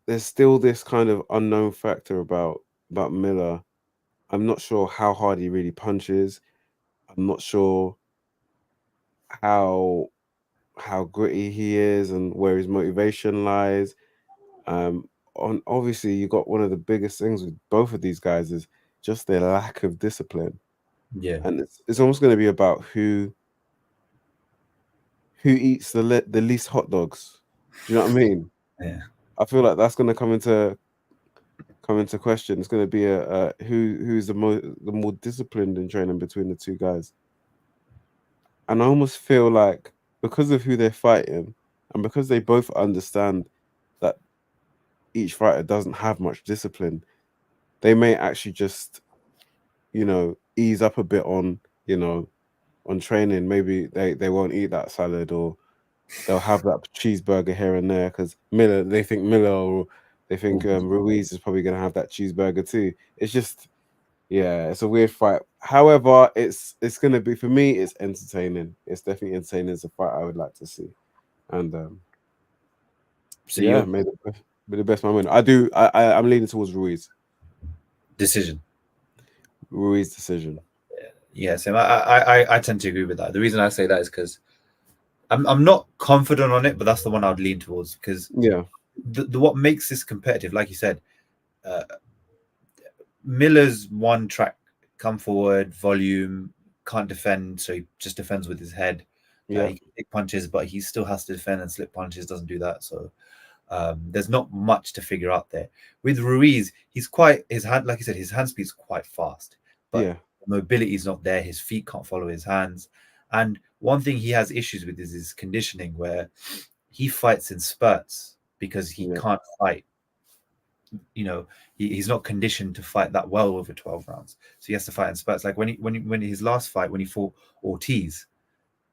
there's still this kind of unknown factor about Miller. I'm not sure how hard he really punches. I'm not sure how gritty he is and where his motivation lies. Obviously, you got one of the biggest things with both of these guys is just their lack of discipline. Yeah. And it's almost going to be about who eats the least hot dogs. Do you know what I mean? Yeah. I feel like that's going to come into question. It's going to be a who's the more disciplined in training between the two guys. And I almost feel like because of who they're fighting and because they both understand that each fighter doesn't have much discipline, they may actually just, ease up a bit on, on training. Maybe they won't eat that salad, or they'll have that cheeseburger here and there because they think Miller or they think Ruiz is probably going to have that cheeseburger too. It's just, yeah, it's a weird fight. However, it's going to be, for me, it's entertaining. It's definitely entertaining. It's a fight I would like to see. And So yeah, you may the best man win. I'm leaning towards Ruiz. decision. Ruiz decision. Yeah, Sam, I tend to agree with that. The reason I say that is because I'm not confident on it, but that's the one I'd lean towards because Yeah, the what makes this competitive, like you said, uh, Miller's one track, come forward, volume, can't defend, so he just defends with his head. yeah, He can take punches, but he still has to defend and slip punches. Doesn't do that, so there's not much to figure out there. With Ruiz, he's quite his hand, like you said, his hand speed's quite fast, but yeah, mobility is not there. His feet can't follow his hands, and one thing he has issues with is his conditioning, where he fights in spurts because he yeah, can't fight. He's not conditioned to fight that well over 12 rounds, so he has to fight in spurts. Like when his last fight, when he fought Ortiz,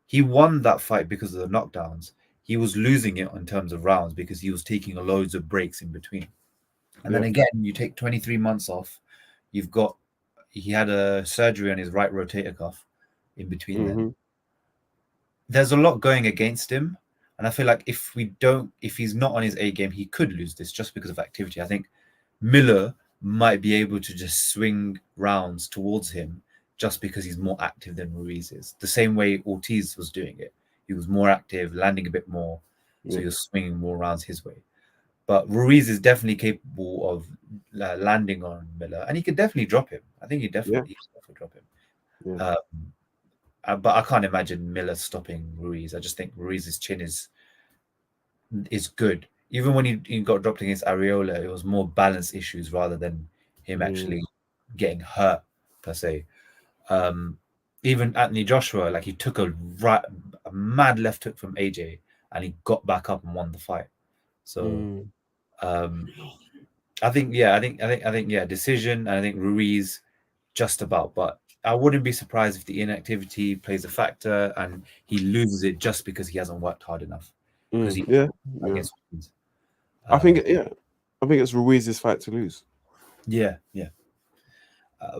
he won that fight because of the knockdowns. He was losing it in terms of rounds because he was taking loads of breaks in between. And then yeah. again, you take 23 months off. He had a surgery on his right rotator cuff in between then. Mm-hmm. There's a lot going against him. And I feel like if he's not on his A game, he could lose this just because of activity. I think Miller might be able to just swing rounds towards him just because he's more active than Ruiz is. The same way Ortiz was doing it. He was more active, landing a bit more, so Yeah, he was swinging more rounds his way. But Ruiz is definitely capable of landing on Miller, and he could definitely drop him. I think yeah, he could definitely drop him. yeah. But I can't imagine Miller stopping Ruiz. I just think Ruiz's chin is good. Even when he got dropped against Areola, it was more balance issues rather than him Mm, actually getting hurt per se. Um, Even Anthony Joshua, like he took a mad left hook from AJ, and he got back up and won the fight. So mm. um, I think yeah, I think yeah, decision. And I think Ruiz just about, but I wouldn't be surprised if the inactivity plays a factor and he loses it just because he hasn't worked hard enough because he Yeah, yeah. against Ruiz. I think, Um, yeah, I think it's Ruiz's fight to lose. yeah, yeah.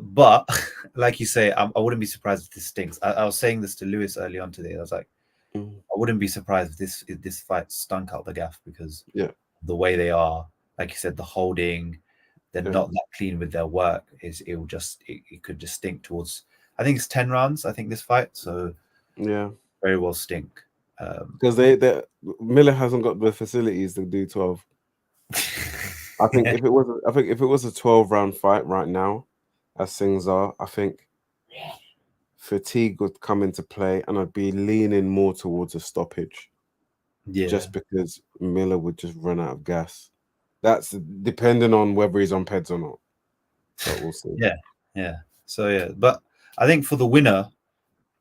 But like you say, I wouldn't be surprised if this stinks. I was saying this to Lewis early on today. I was like, Mm, I wouldn't be surprised if this fight stunk out the gaff because yeah, the way they are, like you said, the holding, they're yeah, not that clean with their work. It could just stink towards. I think it's 10 rounds. I think this fight, so yeah. very well stink. Because they Miller hasn't got the facilities to do 12. Yeah, I think if it was a 12-round fight right now, as things are, I think fatigue would come into play, and I'd be leaning more towards a stoppage, yeah, just because Miller would just run out of gas. That's depending on whether he's on peds or not. But we'll see. yeah, yeah. So yeah, but I think for the winner,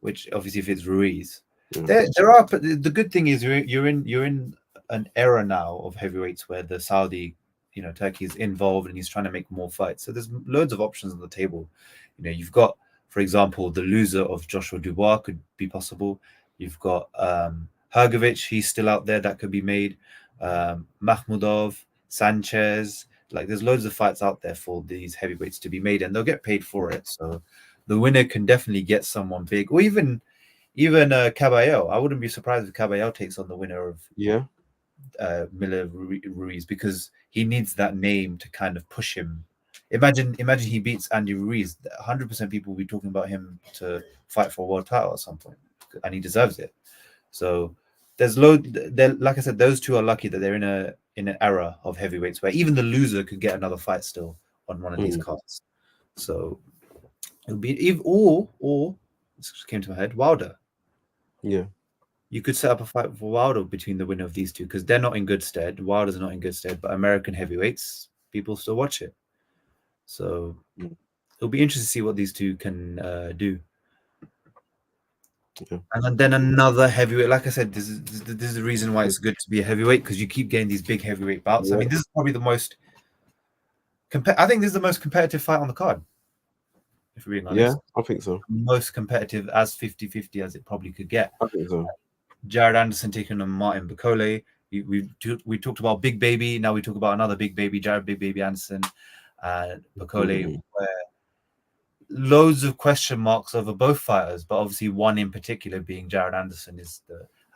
which obviously if it's Ruiz, Yeah, there are. But the good thing is you're in an era now of heavyweights where the Saudi, Turkey is involved and he's trying to make more fights. So there's loads of options on the table. You've got, for example, the loser of Joshua Dubois could be possible. You've got Hergovic, he's still out there that could be made. Mahmudov, Sanchez. Like there's loads of fights out there for these heavyweights to be made, and they'll get paid for it. So the winner can definitely get someone big, or even Caballero. I wouldn't be surprised if Caballero takes on the winner of yeah, Miller Ruiz because he needs that name to kind of push him. Imagine he beats Andy Ruiz. 100% people will be talking about him to fight for a world title at some point, and he deserves it. So there's like I said, those two are lucky that they're in an era of heavyweights where even the loser could get another fight still on one of these mm, cards. So it'll be or this just came to my head, Wilder. yeah, You could set up a fight for Wilder between the winner of these two because they're not in good stead. Wilder's not in good stead, but American heavyweights, people still watch it. So mm, it'll be interesting to see what these two can do. yeah, And then another heavyweight. Like I said, this is the reason why it's good to be a heavyweight because you keep getting these big heavyweight bouts. I yeah, mean, this is probably the most. I think this is the most competitive fight on the card. If we're being yeah. honest, I think so. most competitive as 50-50 as it probably could get. I think so. Jared Anderson taking on Martin Bakole. We talked about Big Baby. Now we talk about another Big Baby, Jared Big Baby Anderson, and Bakole. Mm-hmm. Where loads of question marks over both fighters, but obviously one in particular being Jared Anderson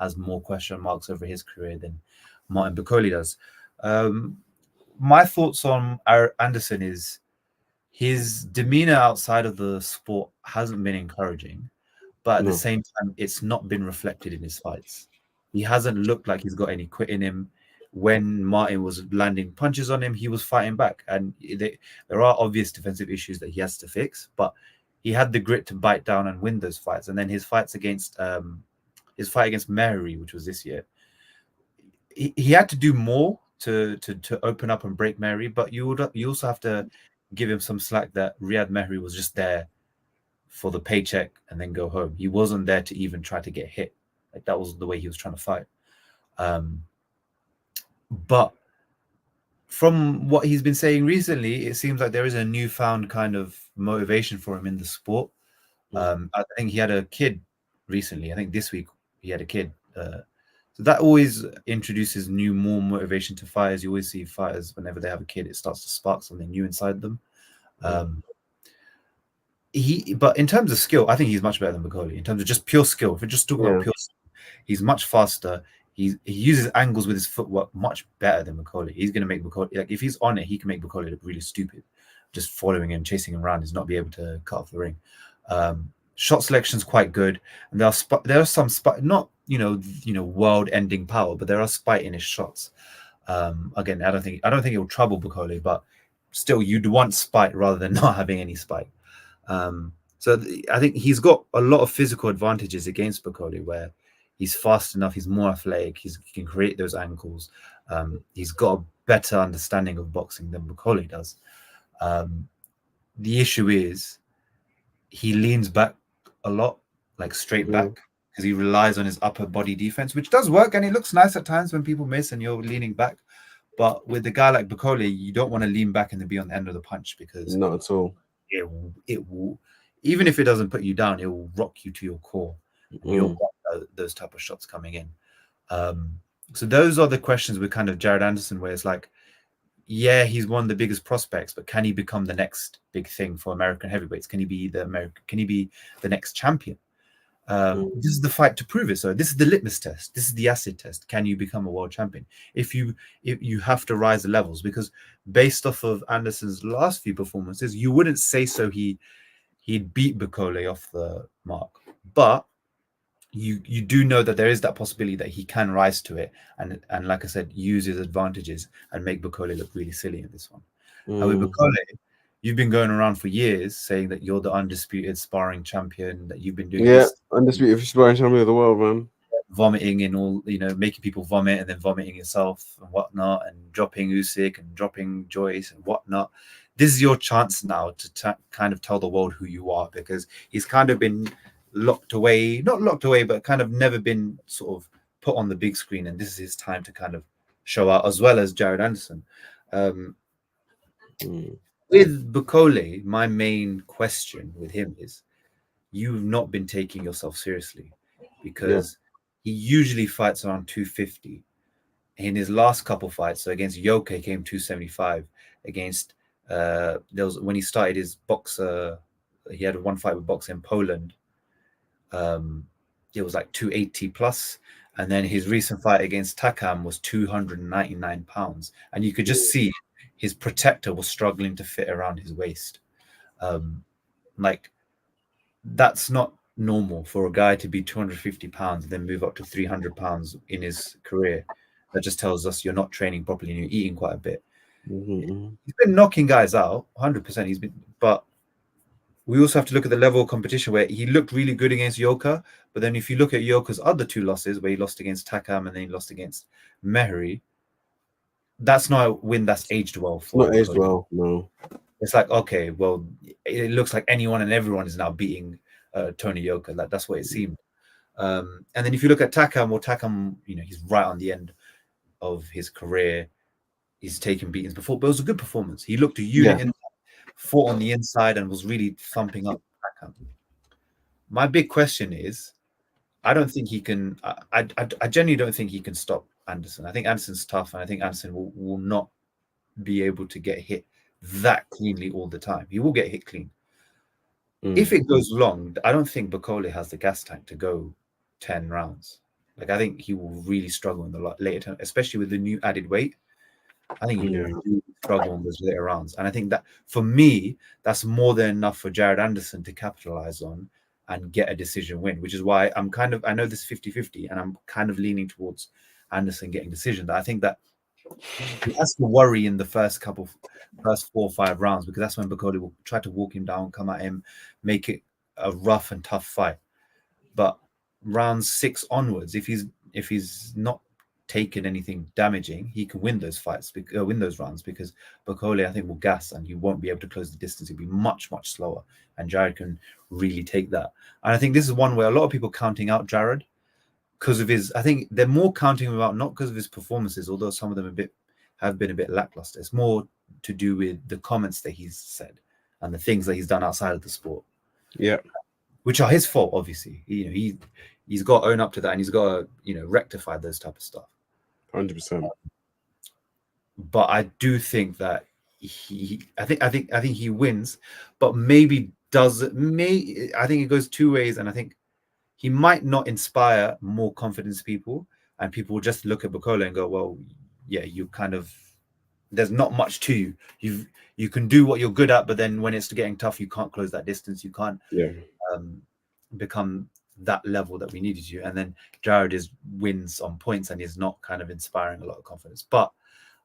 has more question marks over his career than Martin Bakole does. My thoughts on Anderson is his demeanor outside of the sport hasn't been encouraging, but at the same time, it's not been reflected in his fights. He hasn't looked like he's got any quit in him. When Martin was landing punches on him, he was fighting back, and there are obvious defensive issues that he has to fix. But he had the grit to bite down and win those fights. And then his fights against his fight against Mary, which was this year, he had to do more to open up and break Mary. But you also have to give him some slack that Riyad Mehri was just there for the paycheck and then go home. He wasn't there to even try to get hit. Like, that was the way he was trying to fight. But from what he's been saying recently, it seems like there is a newfound kind of motivation for him in the sport. I think he had a kid recently. I think this week he had a kid. So that always introduces more motivation to fighters. You always see fighters, whenever they have a kid, it starts to spark something new inside them. But in terms of skill, I think he's much better than Bakole. In terms of just pure skill, if we're just talking about pure skill, he's much faster. He uses angles with his footwork much better than Bakole. He's going to make Bakole, like, if he's on it, he can make Bakole look really stupid. Just following him, chasing him around, is not be able to cut off the ring. Shot selection's quite good, and there are some not world-ending power, but there are spite in his shots. Again, I don't think it will trouble Bakole, but still, you'd want spite rather than not having any spite. So I think he's got a lot of physical advantages against Bakole, where he's fast enough, he's more athletic, he can create those angles. He's got a better understanding of boxing than Bakole does. The issue is he leans back a lot, like straight back, because he relies on his upper body defense, which does work, and it looks nice at times when people miss and you're leaning back. But with a guy like Bakole, you don't want to lean back and then be on the end of the punch, because not at all. It will, even if it doesn't put you down, it will rock you to your core. You'll want those type of shots coming in. So those are the questions with kind of Jared Anderson, where it's like, yeah, he's one of the biggest prospects, but can he become the next big thing for American heavyweights? Can he be the next champion? This is the fight to prove it. So this is the litmus test. This is the acid test. Can you become a world champion? If you have to rise the levels, because based off of Anderson's last few performances, you wouldn't say so he'd beat Bakole off the mark, but you do know that there is that possibility that he can rise to it, and like I said, use his advantages and make Bakole look really silly in this one. And with Bakole, you've been going around for years saying that you're the undisputed sparring champion, that you've been doing undisputed sparring champion of the world, man. Vomiting in all, making people vomit and then vomiting yourself and whatnot, and dropping Usyk and dropping Joyce and whatnot. This is your chance now to kind of tell the world who you are, because he's kind of been not locked away, but kind of never been sort of put on the big screen, and this is his time to kind of show out, as well as Jared Anderson. With Bakole, my main question with him is, you've not been taking yourself seriously, because he usually fights around 250. In his last couple fights, so against Yoka, he came 275. Against when he started his boxer, he had one fight with boxer in Poland. It was like 280 plus, and then his recent fight against Takam was 299 pounds, and you could just see his protector was struggling to fit around his waist. Like, that's not normal for a guy to be 250 pounds and then move up to 300 pounds in his career. That just tells us you're not training properly and you're eating quite a bit. He's been knocking guys out 100%. But we also have to look at the level of competition, where he looked really good against Yoka. But then if you look at Yoka's other two losses, where he lost against Takam and then he lost against Mehri, that's not a win that's aged well. Not aged well, no. It's like, okay, well, it looks like anyone and everyone is now beating Tony Yoka. That's what it seemed. And then if you look at Takam, he's right on the end of his career. He's taken beatings before, but it was a good performance. He looked a unit, fought on the inside, and was really thumping up Takam. My big question is, I don't think he can. I genuinely don't think he can stop Anderson. I think Anderson's tough, and I think Anderson will not be able to get hit that cleanly all the time. He will get hit clean. If it goes long, I don't think Bakole has the gas tank to go 10 rounds. Like, I think he will really struggle in the later term, especially with the new added weight. I think he really struggled in those later rounds. And I think that, for me, that's more than enough for Jared Anderson to capitalize on and get a decision win, which is why I know this 50-50, and I'm kind of leaning towards Anderson getting decision. That I think that he has to worry in the first 4 or 5 rounds, because that's when Bakole will try to walk him down, come at him, make it a rough and tough fight. But round 6 onwards, if he's not taken anything damaging, he can win those fights, win those rounds, because Bakole, I think, will gas and he won't be able to close the distance. He'll be much, much slower, and Jared can really take that. And I think this is one where a lot of people counting out Jared because of his. I think they're more counting him out not because of his performances, although some of them have been a bit lackluster. It's more to do with the comments that he's said and the things that he's done outside of the sport. Yeah, which are his fault, obviously. He's got to own up to that, and he's got to rectify those type of stuff. 100%. But I do think that I think he wins, but maybe I think it goes 2 ways, and I think he might not inspire more confidence people, and people will just look at Bakole and go, well, yeah, you kind of, there's not much to you. You can do what you're good at, but then when it's getting tough, you can't close that distance. You can't become that level that we needed you. And then Jared wins on points and is not kind of inspiring a lot of confidence. But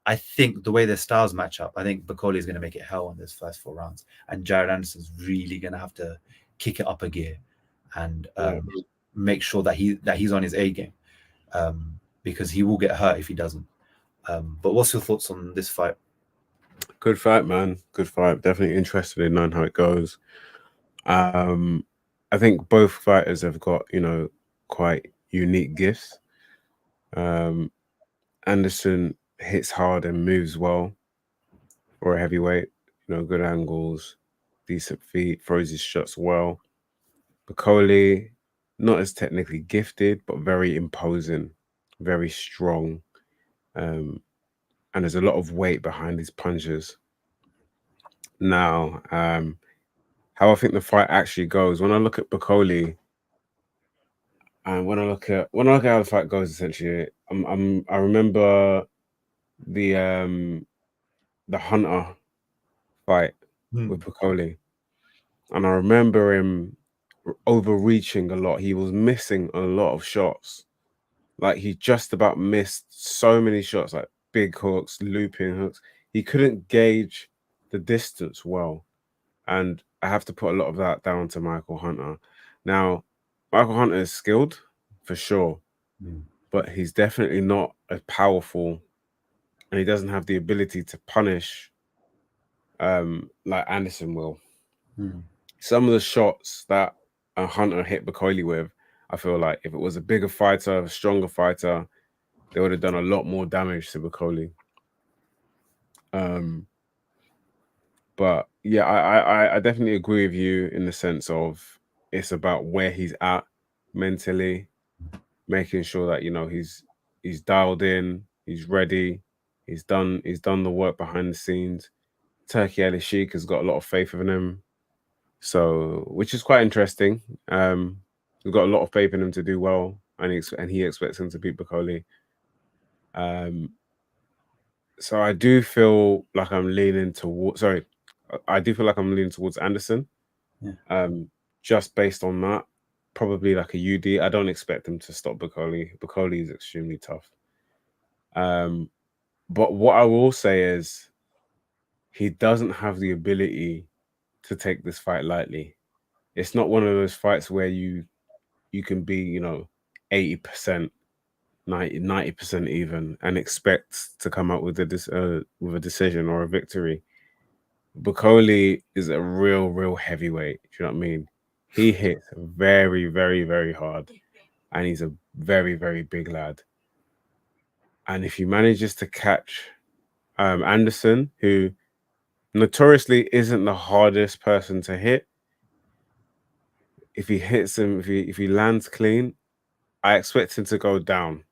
I think the way their styles match up, I think Bakole is going to make it hell on those first 4 rounds, and Jared Anderson's really going to have to kick it up a gear and make sure that he's on his A game, because he will get hurt if he doesn't. But what's your thoughts on this fight? Good fight, man. Good fight. Definitely interested in knowing how it goes. I think both fighters have got, quite unique gifts. Anderson hits hard and moves well for a heavyweight, good angles, decent feet, throws his shots well. Bakole, not as technically gifted, but very imposing, very strong. And there's a lot of weight behind his punches. Now, how I think the fight actually goes, when I look at Bakole, and when I look at how the fight goes, essentially, I remember the Hunter fight with Bakole, and I remember him overreaching a lot. He was missing a lot of shots. Like, he just about missed so many shots, like big hooks, looping hooks. He couldn't gauge the distance well. And I have to put a lot of that down to Michael Hunter. Now, Michael Hunter is skilled, for sure, but he's definitely not as powerful, and he doesn't have the ability to punish like Anderson will. Some of the shots that Hunter hit Bakole with, I feel like if it was a bigger fighter, a stronger fighter, they would have done a lot more damage to Bakole. But yeah, I definitely agree with you in the sense of it's about where he's at mentally, making sure that he's dialed in, he's ready, he's done the work behind the scenes. Turkey Ali Sheik has got a lot of faith in him, so which is quite interesting. We've got a lot of faith in him to do well, and he expects him to beat Bakole. So I do feel like I'm leaning towards. I do feel like I'm leaning towards Anderson. Yeah. Just based on that, probably like a UD. I don't expect him to stop Bakole. Bakole is extremely tough. But what I will say is, he doesn't have the ability to take this fight lightly. It's not one of those fights where you can be, 80%, 90% even, and expect to come out with a decision or a victory. Bakole is a real heavyweight. Do you know what I mean? He hits very, very, very hard, and he's a very, very big lad. And if he manages to catch Anderson, who notoriously isn't the hardest person to hit, if he hits him, if he lands clean, I expect him to go down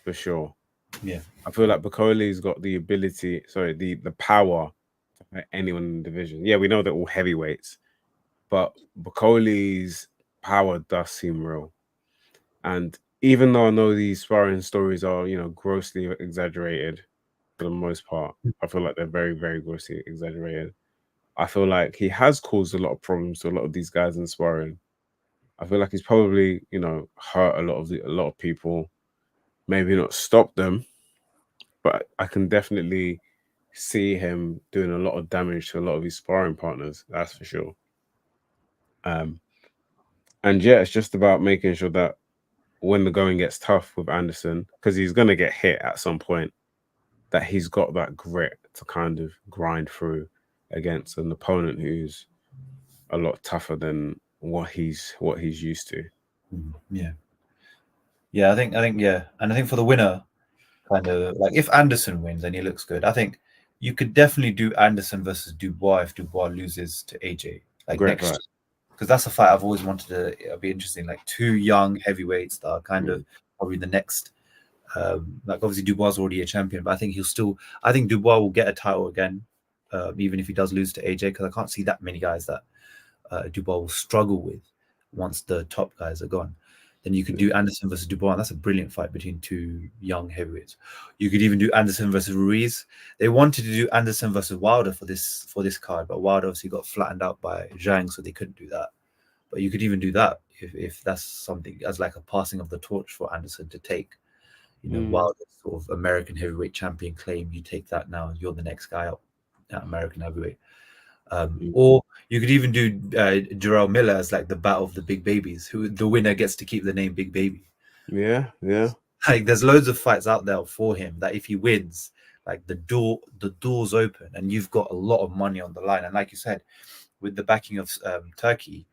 for sure. Yeah, I feel like Bakole's got the ability, the power to fight anyone in the division. Yeah, we know they're all heavyweights, but Bakole's power does seem real. And even though I know these sparring stories are, grossly exaggerated, for the most part. I feel like they're very, very grossly exaggerated. I feel like he has caused a lot of problems to a lot of these guys in sparring. I feel like he's probably, hurt a lot of people. Maybe not stopped them, but I can definitely see him doing a lot of damage to a lot of his sparring partners. That's for sure. And yeah, it's just about making sure that when the going gets tough with Anderson, because he's going to get hit at some point, that he's got that grit to kind of grind through against an opponent who's a lot tougher than what he's used to. Yeah, I think yeah, and I think for the winner, kind of like if Anderson wins and he looks good, I think you could definitely do Anderson versus Dubois if Dubois loses to AJ next year, because that's a fight I've always wanted to. It'll be interesting, like two young heavyweights that are kind of probably the next. Like obviously Dubois is already a champion, but I think I think Dubois will get a title again, even if he does lose to AJ, because I can't see that many guys that Dubois will struggle with once the top guys are gone. Then you could do Anderson versus Dubois. That's a brilliant fight between two young heavyweights. You could even do Anderson versus Ruiz. They wanted to do Anderson versus Wilder for this card, but Wilder obviously got flattened out by Zhang, so they couldn't do that. But you could even do that if that's something as like a passing of the torch for Anderson to take. Wilder's sort of American heavyweight champion claim, you take that now. You're the next guy up at American heavyweight. Or you could even do Jarrell Miller as like the battle of the big babies, who the winner gets to keep the name Big Baby. Yeah. Like there's loads of fights out there for him that if he wins, like the door's open and you've got a lot of money on the line. And like you said, with the backing of Turkey,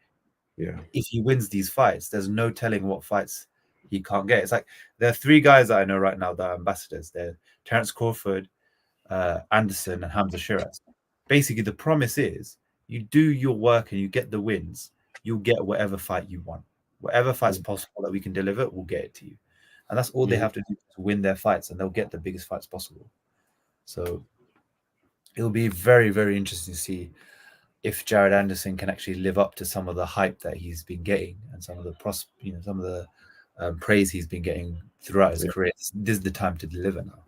if he wins these fights, there's no telling what fights he can't get. It's like there are three guys that I know right now that are ambassadors. They're Terence Crawford, Anderson, and Hamza Shiraz. Basically, the promise is you do your work and you get the wins, you'll get whatever fight you want. Whatever fight's possible that we can deliver, we'll get it to you. And that's all they have to do to win their fights, and they'll get the biggest fights possible. So it'll be very, very interesting to see if Jared Anderson can actually live up to some of the hype that he's been getting and some of the praise he's been getting throughout his career. This is the time to deliver now.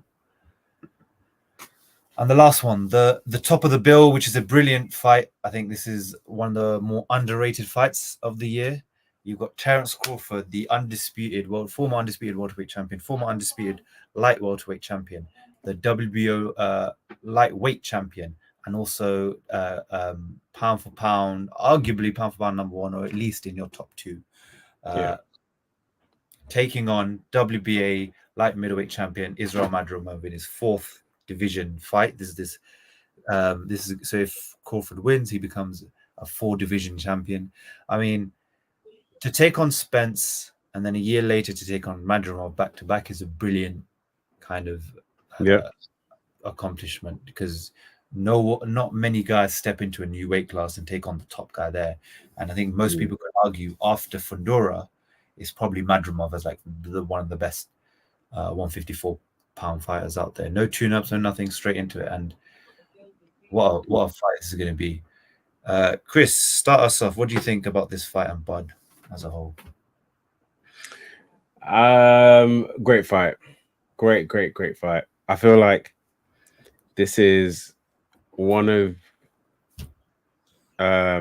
And the last one, the top of the bill, which is a brilliant fight. I think this is one of the more underrated fights of the year. You've got Terence Crawford, the former undisputed welterweight champion, former undisputed light welterweight champion, the WBO lightweight champion, and also pound for pound, arguably pound for pound number one, or at least in your top two. Taking on WBA light middleweight champion Israel Madrimov in his fourth division fight. This is so if Crawford wins, he becomes a 4-division champion. I mean, to take on Spence and then a year later to take on Madrimov back to back is a brilliant kind of accomplishment, because not many guys step into a new weight class and take on the top guy there. And I think most people could argue after Fundora, it's probably Madrimov as like one of the best 154-pound fighters out there. No tune-ups, no nothing, straight into it. And what a fight this is going to be. Chris, start us off. What do you think about this fight and Bud as a whole? Great fight. Great fight. I feel like this is one of I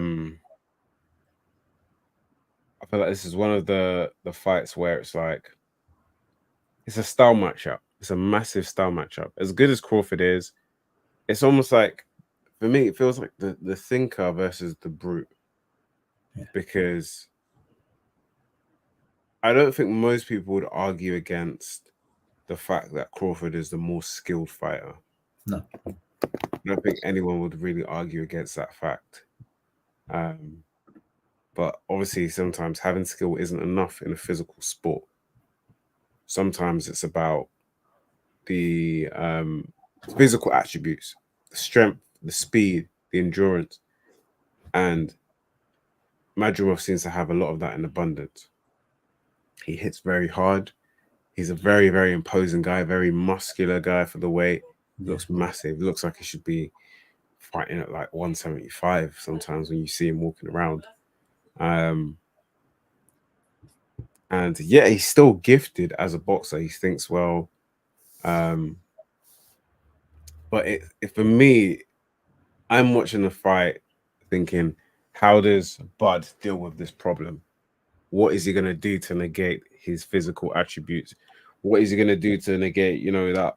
feel like this is one of the fights where it's like it's a style matchup. It's a massive style matchup. As good as Crawford is, it's almost like, for me, it feels like the thinker versus the brute. Because I don't think most people would argue against the fact that Crawford is the more skilled fighter. No. I don't think anyone would really argue against that fact. But obviously, sometimes having skill isn't enough in a physical sport. Sometimes it's about the physical attributes, the strength, the speed, the endurance. And Madrimov seems to have a lot of that in abundance. He hits very hard. He's a very, very imposing guy, very muscular guy for the weight. Looks massive. Looks like he should be fighting at like 175 sometimes when you see him walking around. And yeah, he's still gifted as a boxer. He thinks well. But for me, I'm watching the fight thinking, how does Bud deal with this problem? What is he going to do to negate his physical attributes? What is he going to do to negate, that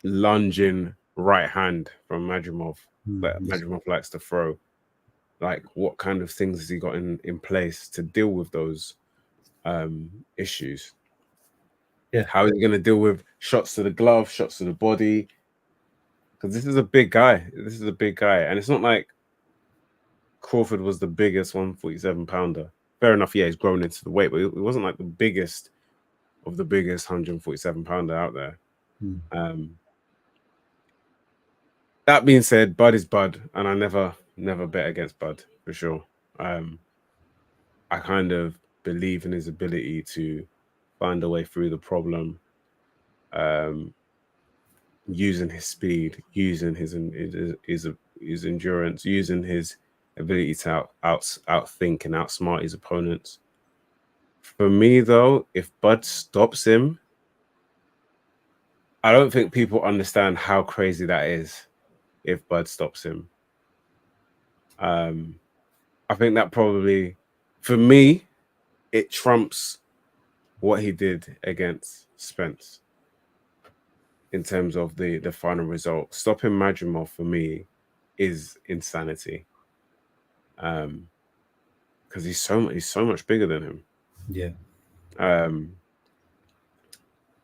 lunging right hand from Madrimov that Madrimov likes to throw? Like, what kind of things has he got in place to deal with those issues? Yeah. How is he going to deal with shots to the glove, shots to the body? Because this is a big guy. And it's not like Crawford was the biggest 147-pounder. Fair enough, yeah, he's grown into the weight, but it wasn't like the biggest of the biggest 147-pounder out there. That being said, Bud is Bud, and I never bet against Bud for sure. I kind of believe in his ability to find a way through the problem, using his speed, using his endurance, using his ability to outthink and outsmart his opponents. For me, though, if Bud stops him, I don't think people understand how crazy that is. If Bud stops him, I think that probably, for me, it trumps what he did against Spence in terms of the final result. Stopping Madrimov for me is insanity. Because he's so much bigger than him. Yeah.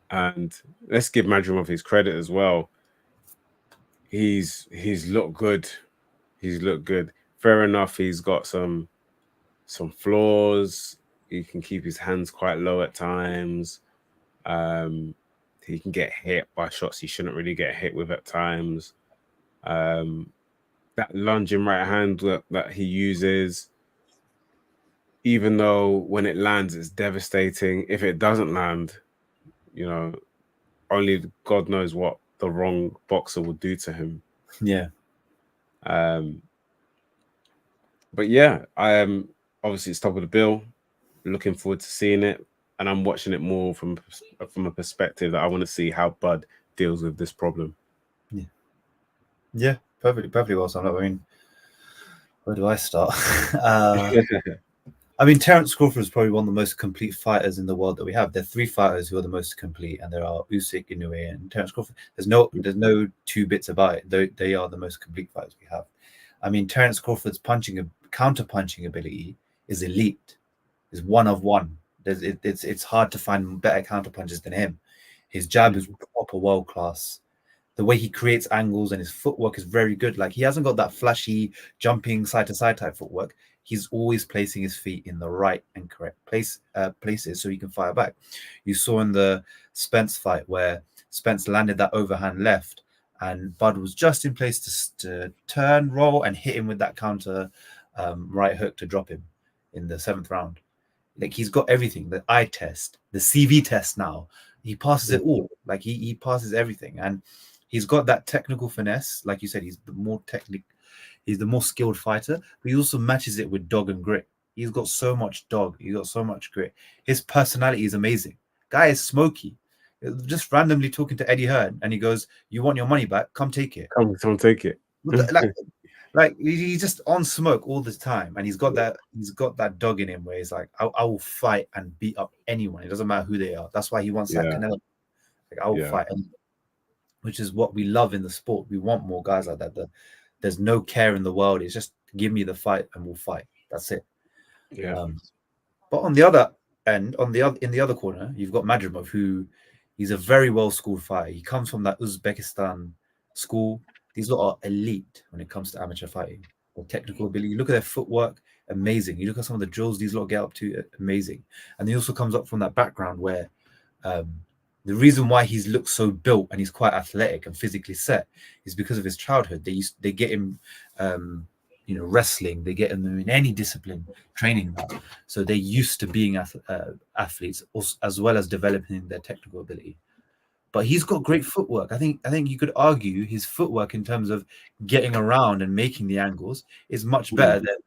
And let's give Madrimov his credit as well. He's looked good. He's looked good. Fair enough, he's got some flaws. He can keep his hands quite low at times. He can get hit by shots he shouldn't really get hit with at times. That lunging right hand that he uses, even though when it lands, it's devastating. If it doesn't land, only God knows what the wrong boxer will do to him. Yeah. But yeah, I am obviously it's top of the bill. Looking forward to seeing it, and I'm watching it more from a perspective that I want to see how Bud deals with this problem. Yeah, perfectly well summed up. I mean, where do I start? I mean, Terence Crawford is probably one of the most complete fighters in the world that we have. There are 3 fighters who are the most complete, and there are Usyk, Inoue, and Terence Crawford. There's no 2 bits about it. They are the most complete fighters we have. I mean, Terence Crawford's counter punching ability is elite. Is one of one. It's hard to find better counter punches than him. His jab is proper world class. The way he creates angles and his footwork is very good. Like, he hasn't got that flashy jumping side to side type footwork. He's always placing his feet in the right and correct places so he can fire back. You saw in the Spence fight where Spence landed that overhand left and Bud was just in place to turn, roll, and hit him with that counter right hook to drop him in the 7th round. Like, he's got everything. The eye test, the CV test now. He passes it all. Like, he passes everything. And he's got that technical finesse. Like you said, he's the more skilled fighter, but he also matches it with dog and grit. He's got so much dog. He's got so much grit. His personality is amazing. Guy is smoky. Just randomly talking to Eddie Hearn, and he goes, "You want your money back? Come take it. Come take it." Like he's just on smoke all the time, and he's got that dog in him where he's like, I will fight and beat up anyone. It doesn't matter who they are. That's why he wants that Canelo. Like, I will fight anyone, which is what we love in the sport. We want more guys like that. There's no care in the world. It's just give me the fight and we'll fight. That's it. Yeah. But on the other end, in the other corner, you've got Madrimov, who he's a very well schooled fighter. He comes from that Uzbekistan school. These lot are elite when it comes to amateur fighting. Or technical ability. You look at their footwork, amazing. You look at some of the drills these lot get up to, amazing. And he also comes up from that background where the reason why he's looked so built and he's quite athletic and physically set is because of his childhood. They get him, wrestling. They get him in any discipline training now. So they're used to being athletes as well as developing their technical ability. But he's got great footwork. I think you could argue his footwork in terms of getting around and making the angles is much better than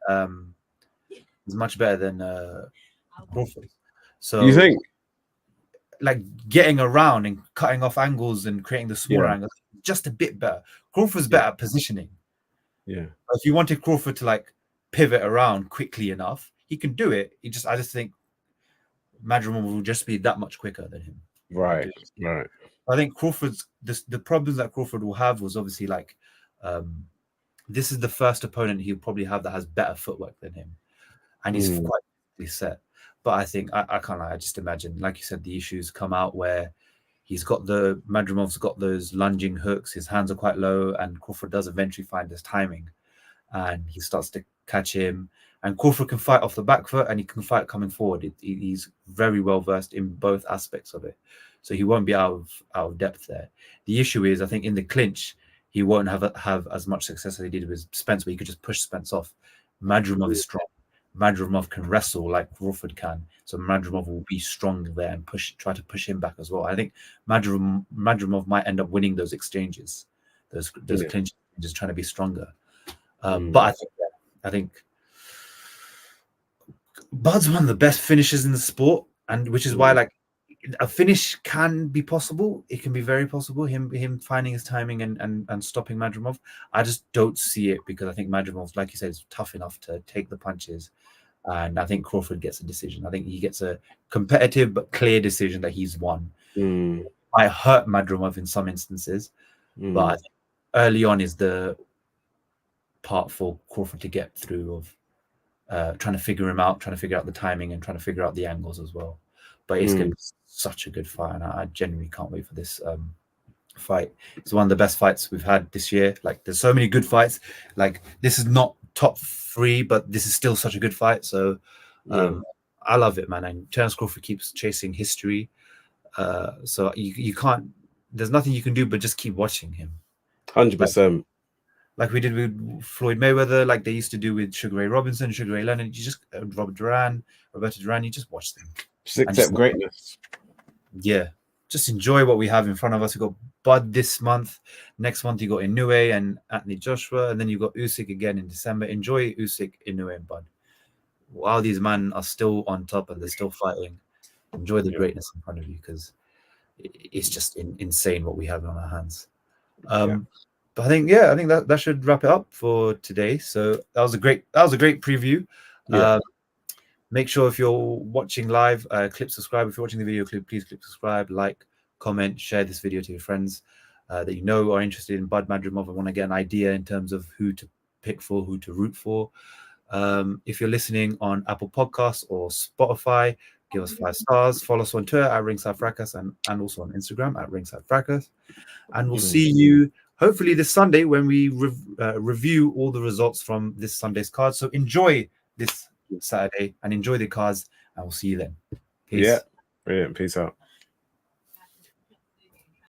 Crawford. So you think, like, getting around and cutting off angles and creating the smaller angles, just a bit better. Crawford's better at positioning. Yeah. If you wanted Crawford to like pivot around quickly enough, he can do it. I just think Madrimov will just be that much quicker than him. Right. I think the problems that Crawford will have was obviously like, this is the first opponent he'll probably have that has better footwork than him, and he's quite set. But I think I can't lie. I just imagine, like you said, the issues come out where Madrimov's got those lunging hooks. His hands are quite low, and Crawford does eventually find his timing, and he starts to catch him. And Crawford can fight off the back foot, and he can fight coming forward. He's very well versed in both aspects of it, so he won't be out of depth there. The issue is, I think, in the clinch, he won't have as much success as he did with Spence, where he could just push Spence off. Madrimov is strong. Madrimov can wrestle like Crawford can, so Madrimov will be strong there and try to push him back as well. I think Madrimov might end up winning those exchanges, those clinches, just trying to be stronger. But I think Bud's one of the best finishers in the sport, and which is why like a finish can be possible. It can be very possible. Him finding his timing and stopping Madrimov. I just don't see it because I think Madrimov, like you said, is tough enough to take the punches, and I think Crawford gets a decision. I think he gets a competitive but clear decision that he's won. Might hurt Madrimov in some instances, but I think early on is the part for Crawford to get through of trying to figure him out, trying to figure out the timing, and trying to figure out the angles as well. But it's going to be such a good fight, and I genuinely can't wait for this fight. It's one of the best fights we've had this year. Like, there's so many good fights. Like, this is not top 3, but this is still such a good fight. So I love it, man. And Terence Crawford keeps chasing history. So you can't. There's nothing you can do but just keep watching him. 100%. Like we did with Floyd Mayweather, like they used to do with Sugar Ray Robinson, Sugar Ray Leonard. You just Roberto Duran. You just watch them. Just accept greatness. Yeah, just enjoy what we have in front of us. We got Bud this month. Next month you got Inoue and Anthony Joshua, and then you got Usyk again in December. Enjoy Usyk, Inoue, and Bud. While these men are still on top and they're still fighting, enjoy the greatness in front of you, because it's just insane what we have on our hands. But I think that should wrap it up for today. So that was a great preview. Make sure if you're watching live, click subscribe. If you're watching the video clip, please click subscribe, like, comment, share this video to your friends that you know are interested in Bud Madrimov and want to get an idea in terms of who to pick for, who to root for. If you're listening on Apple Podcasts or Spotify, give us 5 stars. Follow us on Twitter at Ringside Fracas and also on Instagram at Ringside Fracas. And we'll see you hopefully this Sunday when we review all the results from this Sunday's card. So enjoy this Saturday and enjoy the cards, and we'll see you then. Peace. Yeah, brilliant. Peace out.